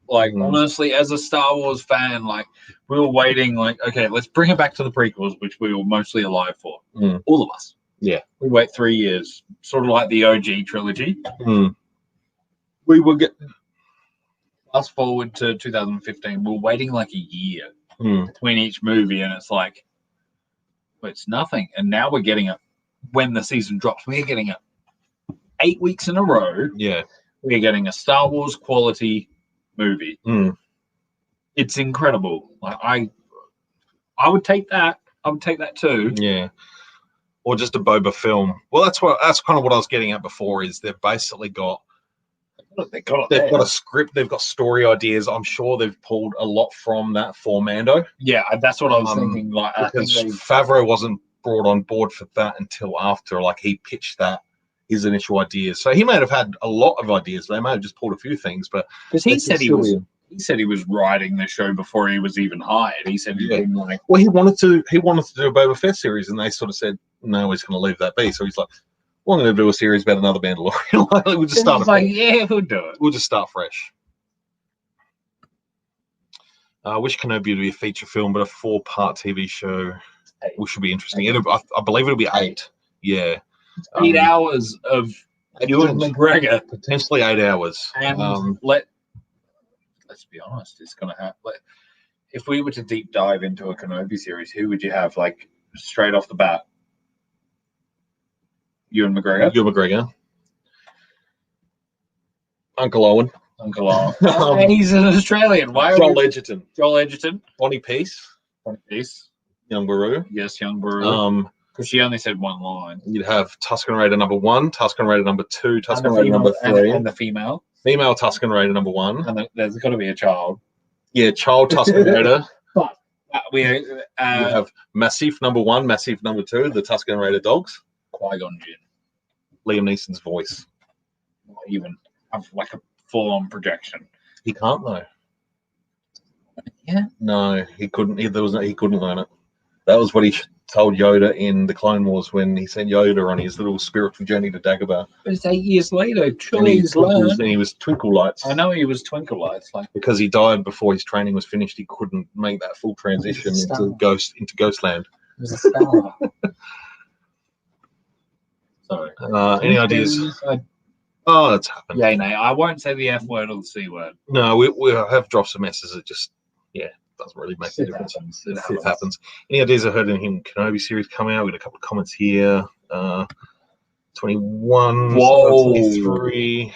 Like, honestly, as a Star Wars fan, like, we were waiting, like, okay, let's bring it back to the prequels, which we were mostly alive for. All of us. Yeah. We wait 3 years, sort of like the OG trilogy. We will get... Fast forward to 2015, we're waiting like a year between each movie, and it's like, well, it's nothing. And now we're getting it when the season drops. We're getting it 8 weeks in a row. Yeah. We're getting a Star Wars quality movie. It's incredible. Like I would take that. I would take that too. Yeah. Or just a Boba film. Well, that's kind of what I was getting at before. Is they've basically got they've got a script. They've got story ideas. I'm sure they've pulled a lot from that for Mando. Yeah, that's what I was thinking. Like, because Favreau wasn't brought on board for that until after, like, he pitched his initial ideas. So he might have had a lot of ideas. They might have just pulled a few things, but because he said he was writing the show before he was even hired. He said he'd been like, well, he wanted to do a Boba Fett series, and they sort of said no, he's going to leave that be. So he's like, well, I'm going to do a series about another Mandalorian. Like, we'll just start. Yeah, we'll do it. We'll just start fresh. I wish Kenobi would be a feature film, but a 4-part TV show, which should be interesting. I believe it'll be 8. Yeah. 8 hours of Ewan McGregor. Potentially 8 hours. And let's be honest, it's going to happen. If we were to deep dive into a Kenobi series, who would you have, like, straight off the bat? Ewan McGregor. Uncle Owen. He's an Australian. Why? Joel Edgerton. Bonnie Peace. Young Baru. Yes, Young Baru. Because she only said one line. You'd have Tusken Raider number 1, Tusken Raider number 2, Tusken Raider number 3. And the female. Female Tusken Raider number 1. And there's got to be a child. Yeah, child Tusken Raider. But you have Massif number 1, Massif number 2, the Tusken Raider dogs. Qui-Gon Jinn. Liam Neeson's voice. Not even like a full-on projection. He can't though. Yeah. No, he couldn't. He couldn't learn it. That was what he told Yoda in the Clone Wars when he sent Yoda on his little spiritual journey to Dagobah. But it's 8 years later. And Surely he's learned. he was Twinkle Lights. I know he was Twinkle Lights. Like, because he died before his training was finished, he couldn't make that full transition into Ghostland. It was a star. Sorry. Any ideas? Oh, that's happened. Yeah, no, I won't say the F word or the C word. No, we have dropped some S's. It just, doesn't really make a difference. It happens. Any ideas? I heard in him Kenobi series coming out. We got a couple of comments here. 21, Whoa. 23,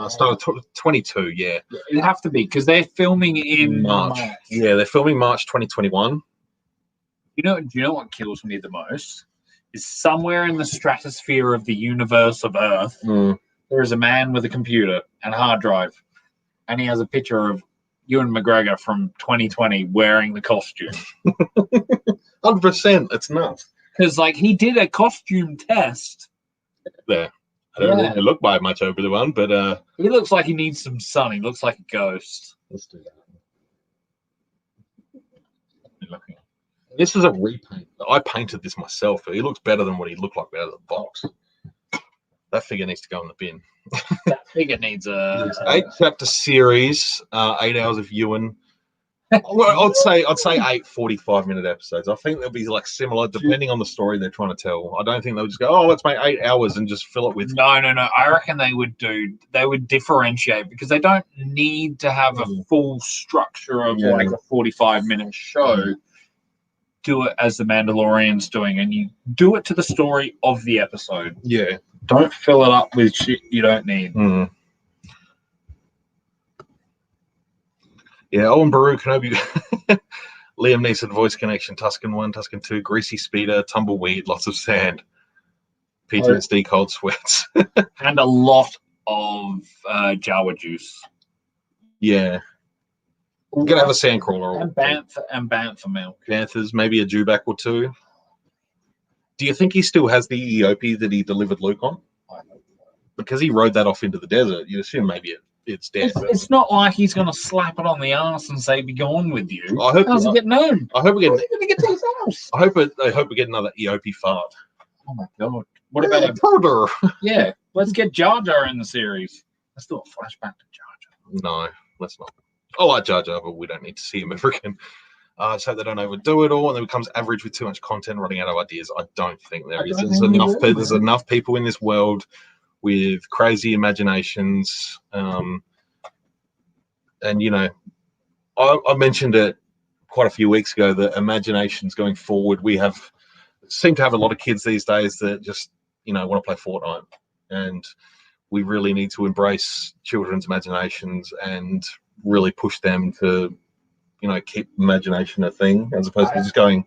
start of 22, yeah. It'd have to be because they're filming in March. Yeah, they're filming March 2021. Do you know what kills me the most? Is somewhere in the stratosphere of the universe of Earth, there is a man with a computer and a hard drive, and he has a picture of Ewan McGregor from 2020 wearing the costume. 100%. It's nuts. Because, like, he did a costume test. There. I don't really look by much over the one, but he looks like he needs some sun. He looks like a ghost. Let's do that. This is a repaint. I painted this myself. He looks better than what he looked like out of the box. That figure needs to go in the bin. That figure needs a 8-chapter series, 8 hours of Ewan. Well, I'd say 8 45-minute episodes. I think they'll be like similar depending on the story they're trying to tell. I don't think they'll just go, oh, let's make 8 hours and just fill it with. No. I reckon they would differentiate because they don't need to have a full structure of like a 45-minute show. Do it as the Mandalorian's doing, and you do it to the story of the episode. Yeah. Don't fill it up with shit you don't need. Yeah, Owen Baru, Kenobi, Liam Neeson voice connection, Tusken 1, Tusken 2, greasy speeder, tumbleweed, lots of sand, PTSD, cold sweats. And a lot of Jawa juice. Yeah. We're going to have a sandcrawler. And bantha milk. Banthas, maybe a Dewback or two. Do you think he still has the EOP that he delivered Luke on? Because he rode that off into the desert, you'd assume maybe it's dead. It's not like he's going to slap it on the ass and say, be gone with you. How's it getting home? I hope we get. How's he going to get to his house? I hope we get another EOP fart. Oh my god! What about a powder? Yeah, let's get Jar Jar in the series. Let's do a flashback to Jar Jar. No, let's not. I like Jar Jar, but we don't need to see him ever again. So they don't overdo it all, and it becomes average with too much content, running out of ideas. I don't think there is. There's enough people in this world with crazy imaginations. And I mentioned it quite a few weeks ago that imaginations going forward, seem to have a lot of kids these days that just want to play Fortnite, and we really need to embrace children's imaginations and really push them to keep imagination a thing, as opposed to just going,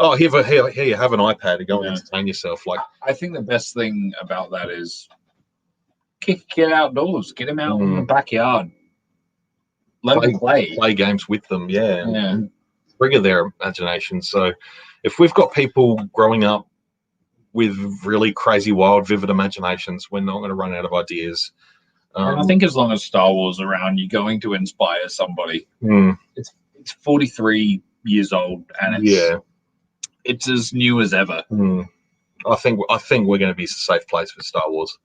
oh, here you have an iPad and go and entertain yourself. Like, I think the best thing about that is kick a kid outdoors, get him out in the backyard, let them play games with them, trigger their imagination. So if we've got people growing up with really crazy, wild, vivid imaginations, we're not going to run out of ideas. And I think as long as Star Wars is around, you're going to inspire somebody. It's 43 years old, and it's as new as ever. I think we're going to be a safe place for Star Wars.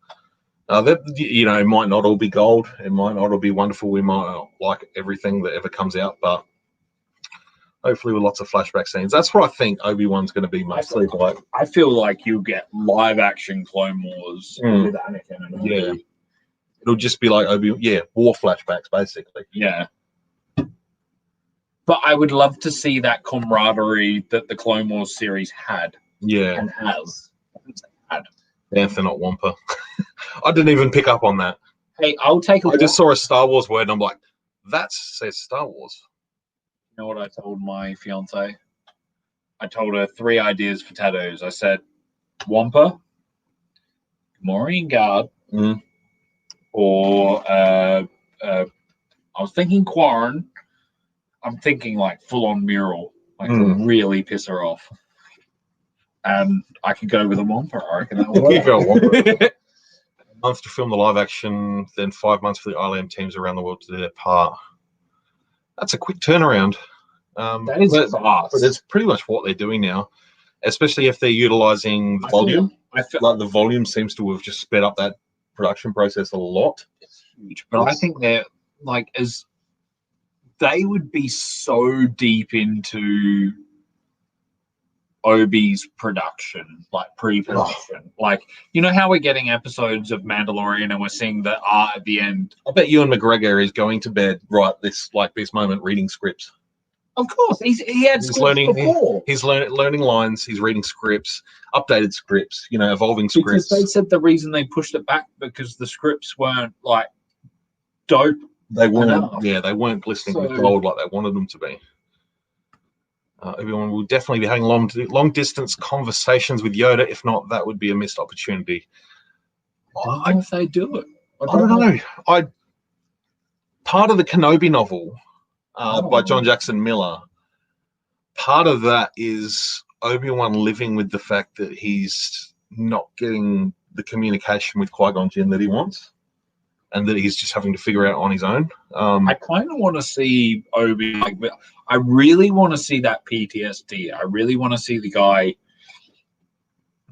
It might not all be gold. It might not all be wonderful. We might not like everything that ever comes out, but hopefully with lots of flashback scenes. That's what I think Obi-Wan's going to be mostly like. I feel like you'll get live action Clone Wars with Anakin and Obi. It'll just be like war flashbacks basically. Yeah. But I would love to see that camaraderie that the Clone Wars series had. Yeah. And has. Bantha, not Wampa. I didn't even pick up on that. Hey, I just saw a Star Wars word and I'm like, that says Star Wars. You know what I told my fiance? I told her 3 ideas for tattoos. I said, Wampa, Gamorrean Guard, or I was thinking Quarren. I'm thinking like full-on mural, like to really piss her off. And I could go with a Wampa, I reckon. That would work. month to film the live action, then 5 months for the ILM teams around the world to do their part. That's a quick turnaround. That is fast. But it's pretty much what they're doing now, especially if they're utilizing the volume. I feel like the volume seems to have just sped up that production process a lot. It's huge, but I think they're like, as they would be so deep into Obi's production, like pre-production. Like, you know how we're getting episodes of Mandalorian and we're seeing the art at the end? I bet Ewan McGregor is going to bed right this moment reading scripts. Of course, he had He's scripts learning before. He's learning lines. He's reading scripts, updated scripts. Evolving Because scripts. they said the reason they pushed it back because the scripts weren't like dope. They weren't. enough. Yeah, they weren't glistening with gold like they wanted them to be. Everyone will definitely be having long distance conversations with Yoda. If not, that would be a missed opportunity. I don't know if they do it. I don't know. Part of the Kenobi novel by John Jackson Miller, part of that is Obi-Wan living with the fact that he's not getting the communication with Qui-Gon Jinn that he wants, and that he's just having to figure out on his own. I kind of want to see Obi. Like, I really want to see that PTSD. I really want to see the guy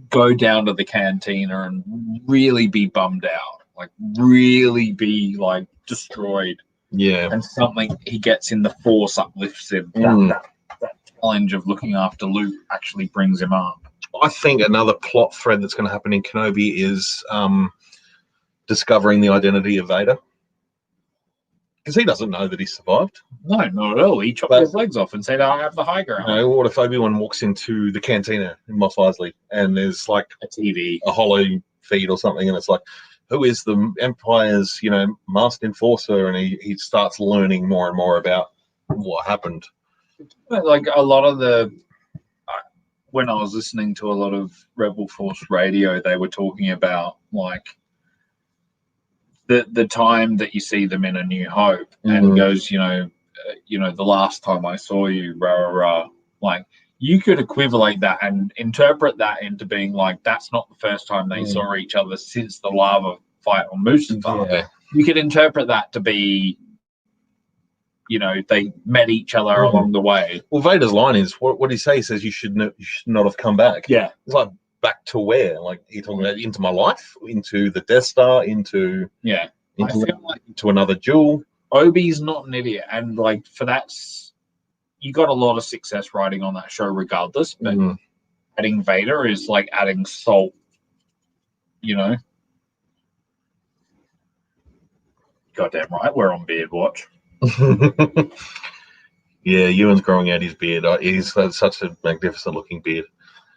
go down to the cantina and really be bummed out, like really be like destroyed. Yeah, and something he gets in the Force uplifts him. That challenge of looking after Luke actually brings him up. I think another plot thread that's going to happen in Kenobi is discovering the identity of Vader, because he doesn't know that he survived. No, not at all. He chopped his legs off and said, "I have the high ground." What if Obi-Wan walks into the cantina in Mos Eisley and there's like a TV, a hollow feed or something, and it's like, who is the Empire's, masked enforcer? And he starts learning more and more about what happened. Like a lot of when I was listening to a lot of Rebel Force radio, they were talking about like the time that you see them in A New Hope, and he goes, the last time I saw you, rah rah rah. Like, you could equivalent that and interpret that into being like, that's not the first time they saw each other since the lava fight on Mustafar. Yeah. You could interpret that to be, they met each other along the way. Well, Vader's line is, what did he say? He says, you should not have come back. Yeah. It's like, back to where? Like, you're talking about into my life, into the Death Star, into I feel like into another duel. Obi's not an idiot, and like for that, you got a lot of success writing on that show regardless, but adding Vader is like adding salt, Goddamn right, we're on beard watch. Yeah, Ewan's growing out his beard. He's such a magnificent looking beard.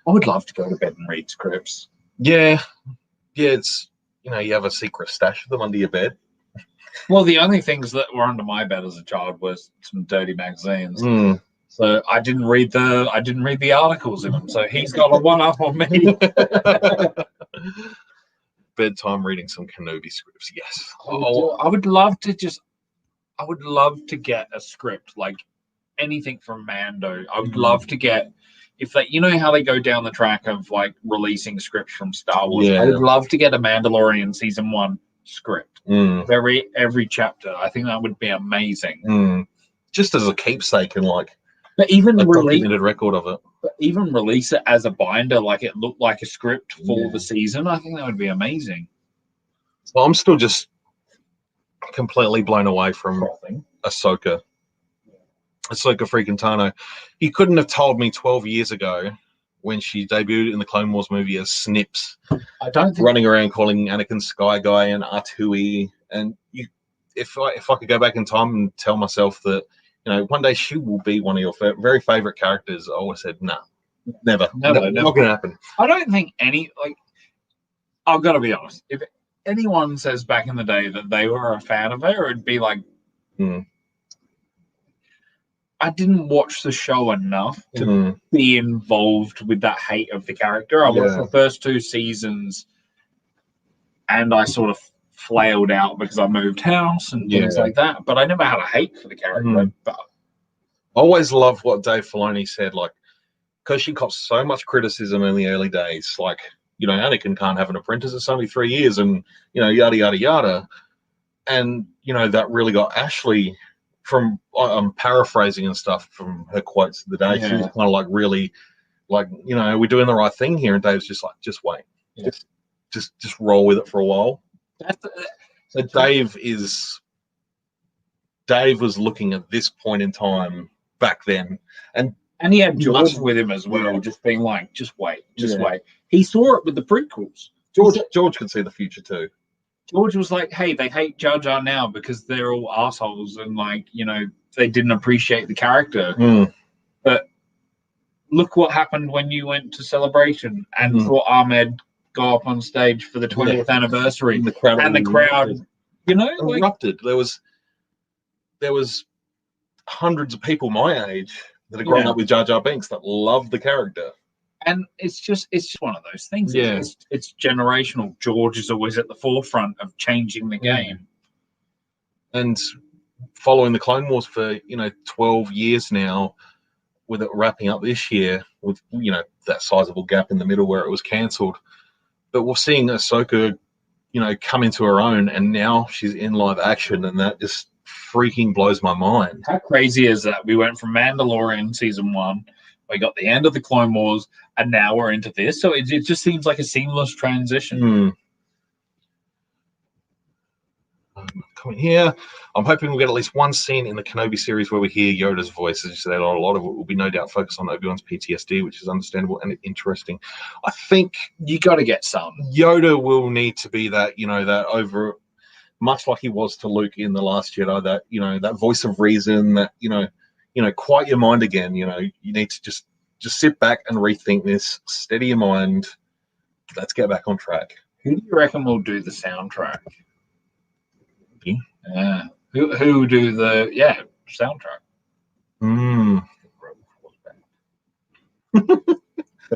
I would love to go to bed and read scripts. Yeah, it's, you have a secret stash of them under your bed. Well, the only things that were under my bed as a child was some dirty magazines. So I didn't read the articles in them. So he's got a one up on me. Bedtime reading some Kenobi scripts, yes. I would love to get a script, like anything from Mando. I would love to get, if they, how they go down the track of like releasing scripts from Star Wars. Yeah. I would love to get a Mandalorian season 1 script. Every chapter. I think that would be amazing. Just as a keepsake and like but even a documented record of it. But even release it as a binder, like it looked like a script for the season. I think that would be amazing. Well, I'm still just completely blown away from Ahsoka. Ahsoka freaking Tano. You couldn't have told me 12 years ago when she debuted in the Clone Wars movie as Snips. I don't think running around calling Anakin Sky Guy and Artui. And if I could go back in time and tell myself that, one day she will be one of your very favorite characters, I would have said, nah, never. Not going to happen. I don't think I've got to be honest. If anyone says back in the day that they were a fan of her, it'd be like, I didn't watch the show enough to be involved with that hate of the character. I watched the first 2 seasons and I sort of flailed out because I moved house and things like that. But I never had a hate for the character. But I always loved what Dave Filoni said, like, because she got so much criticism in the early days, like, Anakin can't have an apprentice. It's only 3 years, and yada yada yada. And that really got Ashley. From I'm paraphrasing and stuff from her quotes of the day. She was kind of like really, like, we're doing the right thing here, and Dave's just like, just wait, just roll with it for a while. So Dave was looking at this point in time back then, and he had George with him as well, just being like, just wait. He saw it with the prequels. George could see the future too. George was like, hey, they hate Jar Jar now because they're all assholes and, like, they didn't appreciate the character. But look what happened when you went to Celebration and saw Ahmed go up on stage for the 20th anniversary. And the crowd erupted. There was hundreds of people my age that had grown up with Jar Jar Binks that loved the character. And it's just one of those things. It's generational. George is always at the forefront of changing the game. And following the Clone Wars for 12 years now, with it wrapping up this year, with that sizable gap in the middle where it was cancelled, but we're seeing Ahsoka, come into her own, and now she's in live action, and that just freaking blows my mind. How crazy is that? We went from Mandalorian season 1. We got the end of the Clone Wars, and now we're into this. So it just seems like a seamless transition. Coming here, I'm hoping we'll get at least one scene in the Kenobi series where we hear Yoda's voice. As you said, a lot of it will be no doubt focused on Obi-Wan's PTSD, which is understandable and interesting. I think you got to get some. Yoda will need to be that, that over, much like he was to Luke in The Last Jedi, that, that voice of reason, that, quiet your mind again. You need to just sit back and rethink this, steady your mind. Let's get back on track. Who do you reckon will do the soundtrack? Yeah. Who do the soundtrack?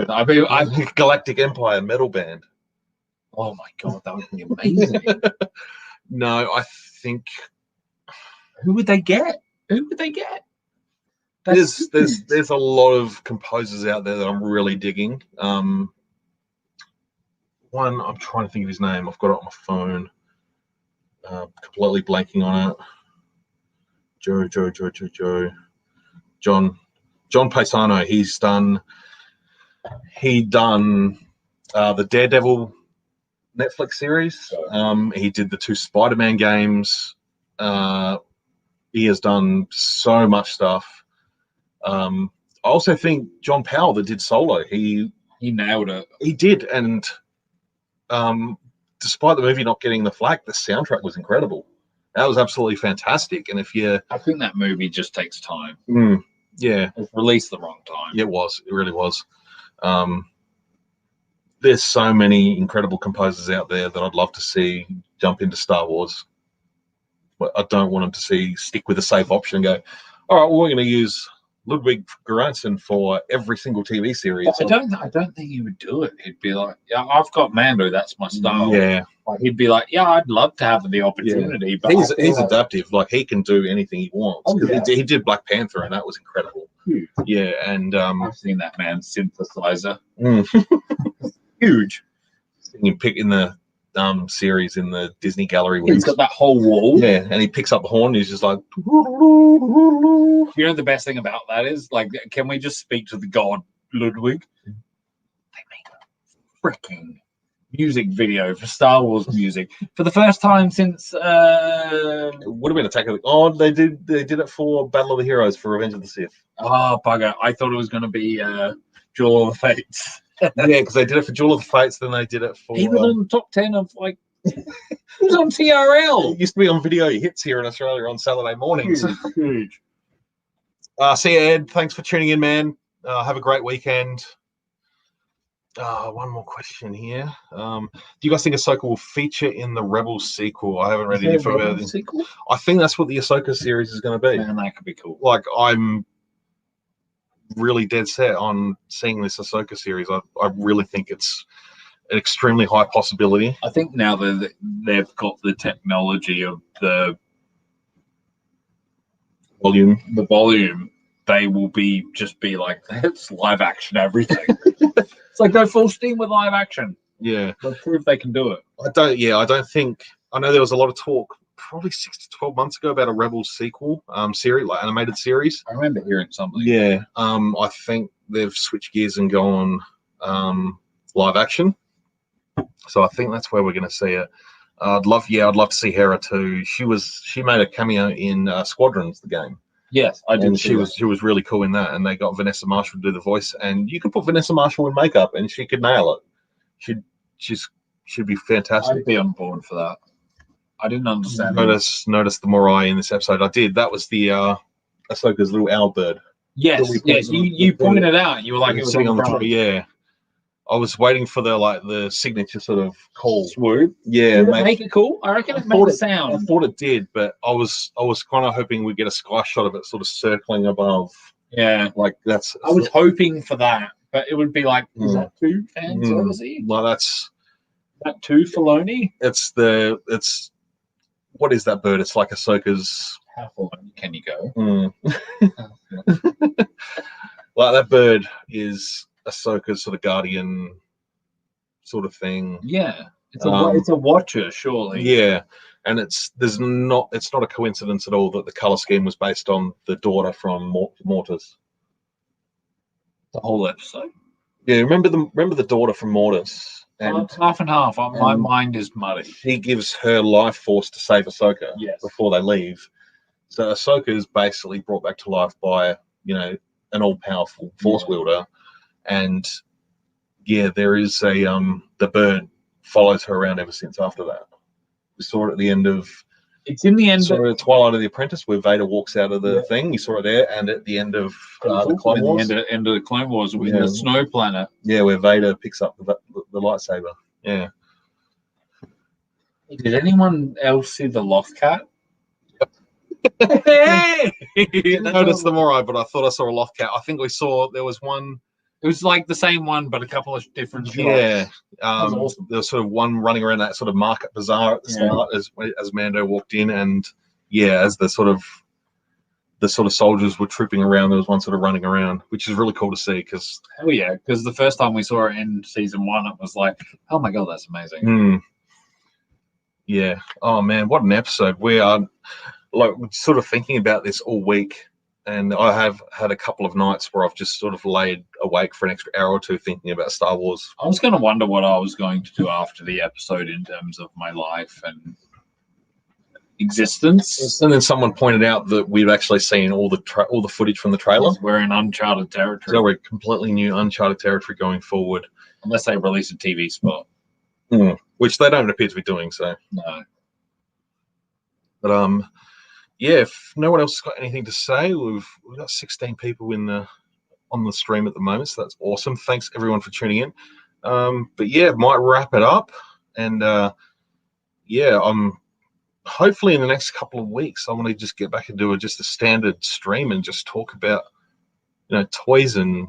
I think Galactic Empire metal band. Oh my god, that would be amazing. No, I think. Who would they get? There's a lot of composers out there that I'm really digging. One, I'm trying to think of his name. I've got it on my phone. Completely blanking on it. John Paisano. He done the Daredevil Netflix series. He did the 2 Spider-Man games. He has done so much stuff. I also think John Powell that did Solo. He nailed it. He did, and despite the movie not getting the flack, the soundtrack was incredible. That was absolutely fantastic. And I think that movie just takes time. It's released the wrong time. It was. It really was. There's so many incredible composers out there that I'd love to see jump into Star Wars. But I don't want them to stick with a safe option and go, all right, well, we're going to use Ludwig Göransson for every single TV series. I don't think he would do it. He'd be like, yeah, I've got Mando, that's my style. Yeah. Like, he'd be like, yeah, I'd love to have the opportunity. But he's adaptive. Like, he can do anything he wants. He did Black Panther, and that was incredible. Huge. Yeah, and I've seen that man's synthesizer. Huge. You pick in the series in the Disney gallery. He's got that whole wall. Yeah, and he picks up the horn. And he's just like. You know the best thing about that is, like, can we just speak to the god Ludwig? They made a freaking music video for Star Wars music for the first time since. It would have been Attack of the. Oh, they did it for Battle of the Heroes for Revenge of the Sith. Oh bugger! I thought it was going to be Duel of the Fates. Yeah, because they did it for Duel of the Fates, then they did it for. He was on the top 10 of like. He was on TRL. It used to be on Video Hits here in Australia on Saturday mornings. Huge. See you, Ed. Thanks for tuning in, man. Have a great weekend. One more question here. Do you guys think Ahsoka will feature in the Rebels sequel? I haven't read any further. Sequel? I think that's what the Ahsoka series is going to be. Man, that could be cool. Like, I'm really dead set on seeing this Ahsoka series. I really think it's an extremely high possibility. I think now that they've got the technology of the volume, they will just be like, it's live action everything. It's like go full steam with live action. Yeah. But prove they can do it. I don't think. I know there was a lot of talk probably 6 to 12 months ago about a Rebels sequel series, like animated series. I remember hearing something. Yeah. I think they've switched gears and gone live action. So I think that's where we're going to see it. I'd love to see Hera too. She made a cameo in Squadrons, the game. Yes, I did. And she was really cool in that. And they got Vanessa Marshall to do the voice. And you could put Vanessa Marshall in makeup, and she could nail it. She'd be fantastic. I'd be on board for that. I didn't understand. Notice the morai in this episode. I did. That was the Ahsoka's little owl bird. Yes. You pointed it out. You were like, it was sitting on the front. tree. Yeah. I was waiting for the signature sort of call. Swoop. Yeah. Did it make it cool? I reckon it made a sound. I thought it did, but I was kind of hoping we'd get a sky shot of it sort of circling above. Yeah. Like that's. I was hoping for that, but it would be like, is that too fan servicey? Well, that's. That too Filoni? It's what is that bird? It's like Ahsoka's. How far can you go? Like that bird is Ahsoka's sort of guardian sort of thing. Yeah. It's a watcher, surely. Yeah. And it's not a coincidence at all that the color scheme was based on the daughter from Mortis. The whole episode. Yeah, remember the daughter from Mortis? And half and half. My mind is muddy. He gives her life force to save Ahsoka before they leave. So Ahsoka is basically brought back to life by, an all-powerful force wielder. And there is the bird follows her around ever since after that. We saw it at the end of It's in the end of Twilight of the Apprentice where Vader walks out of the thing. You saw it there, and at the end of the Clone Wars. End of the Clone Wars with the snow planet. Yeah, where Vader picks up the lightsaber. Yeah. Did anyone else see the Loth Cat? Hey! I didn't notice them all right, but I thought I saw a Loth Cat. I think there was one. It was like the same one, but a couple of different shots. Yeah. Awesome. There was sort of one running around that sort of market bazaar at the start as Mando walked in, and as the sort of soldiers were trooping around, there was one sort of running around, which is really cool to see. Because the first time we saw it in season 1, it was like, oh my god, that's amazing. Yeah. Oh man, what an episode! We are sort of thinking about this all week. And I have had a couple of nights where I've just sort of laid awake for an extra hour or two thinking about Star Wars. I was going to wonder what I was going to do after the episode in terms of my life and existence. And then someone pointed out that we've actually seen all the footage from the trailer. We're in uncharted territory. So we're completely new uncharted territory going forward. Unless they release a TV spot. Which they don't appear to be doing, so. No. But if no one else has got anything to say, we've got 16 people on the stream at the moment, so that's awesome. Thanks everyone for tuning in. Might wrap it up, and I'm hopefully in the next couple of weeks I want to just get back and do just a standard stream and just talk about toys and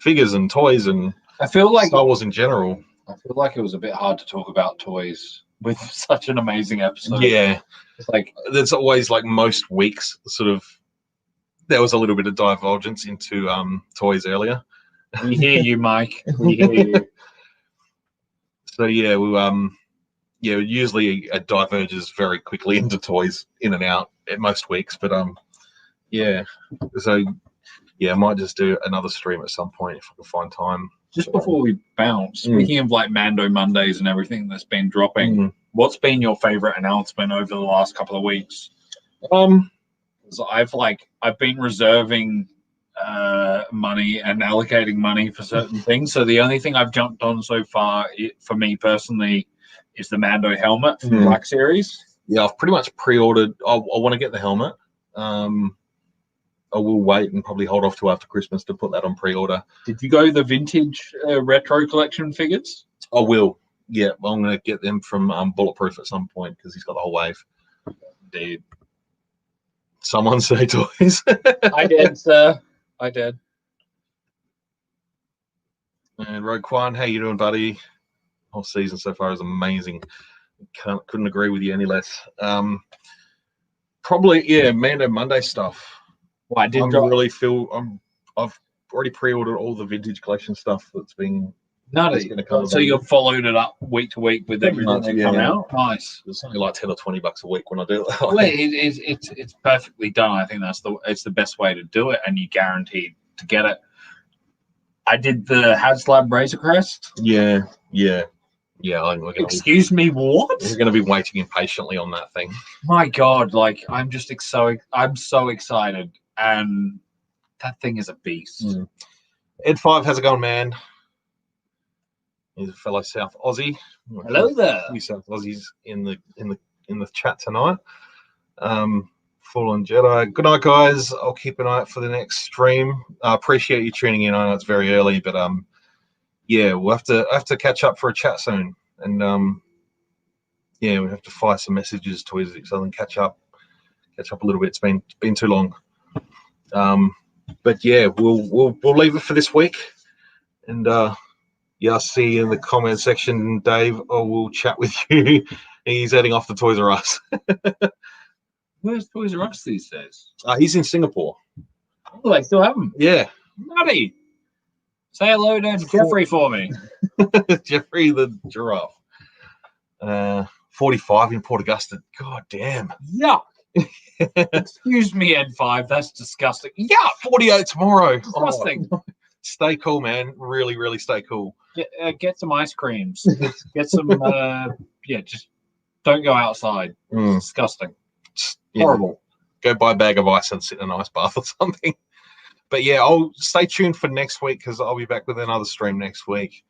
figures and toys and I feel like Star Wars in general. I feel like it was a bit hard to talk about toys with such an amazing episode. Yeah. It's like there's always most weeks sort of there was a little bit of divergence into toys earlier. We hear you, Mike. We hear you. So we usually it diverges very quickly into toys in and out at most weeks, but I might just do another stream at some point if I can find time. Just before we bounce, speaking of Mando Mondays and everything that's been dropping, what's been your favorite announcement over the last couple of weeks? I've been reserving money and allocating money for certain things. So the only thing I've jumped on so far, for me personally, is the Mando helmet from the Black Series. Yeah, I've pretty much pre-ordered. I want to get the helmet. I will wait and probably hold off till after Christmas to put that on pre-order. Did you go the vintage retro collection figures? I will. Yeah, I'm going to get them from Bulletproof at some point because he's got the whole wave. Indeed. Someone say toys. I did, sir. I did. And Roquan, how you doing, buddy? Whole season so far is amazing. Couldn't agree with you any less. Probably, Mando Monday stuff. Well, I've already pre-ordered all the vintage collection stuff that's been Nutty. going to come. So you've followed it up week to week with everything much, that yeah. come out. Nice. It's something like $10 or $20 a week when I do it. Well, it's perfectly done. I think it's the best way to do it, and you guaranteed to get it. I did the HasLab Razor Crest. Yeah. Excuse me, what? We're going to be waiting impatiently on that thing. My God, like I'm so excited, and that thing is a beast. Ed 5, how's it going, man? He's a fellow South Aussie. Hello there. Few South Aussies in the chat tonight. Fallen Jedi. Good night, guys. I'll keep an eye out for the next stream. I appreciate you tuning in. I know it's very early, but yeah, we'll have to catch up for a chat soon. And yeah, we have to fire some messages to Izzy so then catch up a little bit. It's been too long. But yeah, we'll leave it for this week. And yeah, I'll see you in the comment section, Dave. I will chat with you. He's heading off to Toys R Us. Where's Toys R Us these days? He's in Singapore. Oh, they still have them. Yeah. Nutty. Say hello to Jeffrey for me. Jeffrey the giraffe. 45 in Port Augusta. God damn. Yuck. Excuse me, N5. That's disgusting. Yeah, 48 tomorrow. Disgusting. Oh, stay cool, man. Really, really stay cool. Get some ice creams. Get some. Yeah, just don't go outside. It's disgusting. Yeah. Horrible. Go buy a bag of ice and sit in an ice bath or something. But yeah, I'll stay tuned for next week because I'll be back with another stream next week.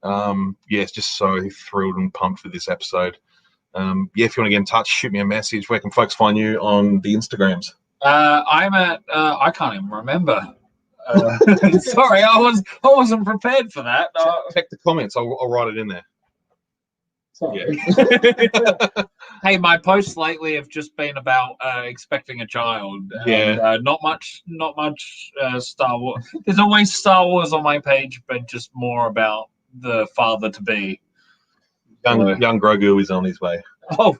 Yeah, it's just so thrilled and pumped for this episode. Yeah, if you want to get in touch, shoot me a message. Where can folks find you on the Instagrams? I'm at. I can't even remember. Sorry, I wasn't prepared for that. Check the comments. I'll write it in there. Sorry. Hey, my posts lately have just been about expecting a child. Yeah. Not much Star Wars. There's always Star Wars on my page, but just more about the father to be. Young Grogu is on his way. Oh,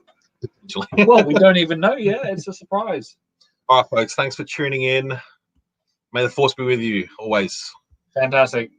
well, we don't even know yet. It's a surprise. All right, folks. Thanks for tuning in. May the Force be with you always. Fantastic.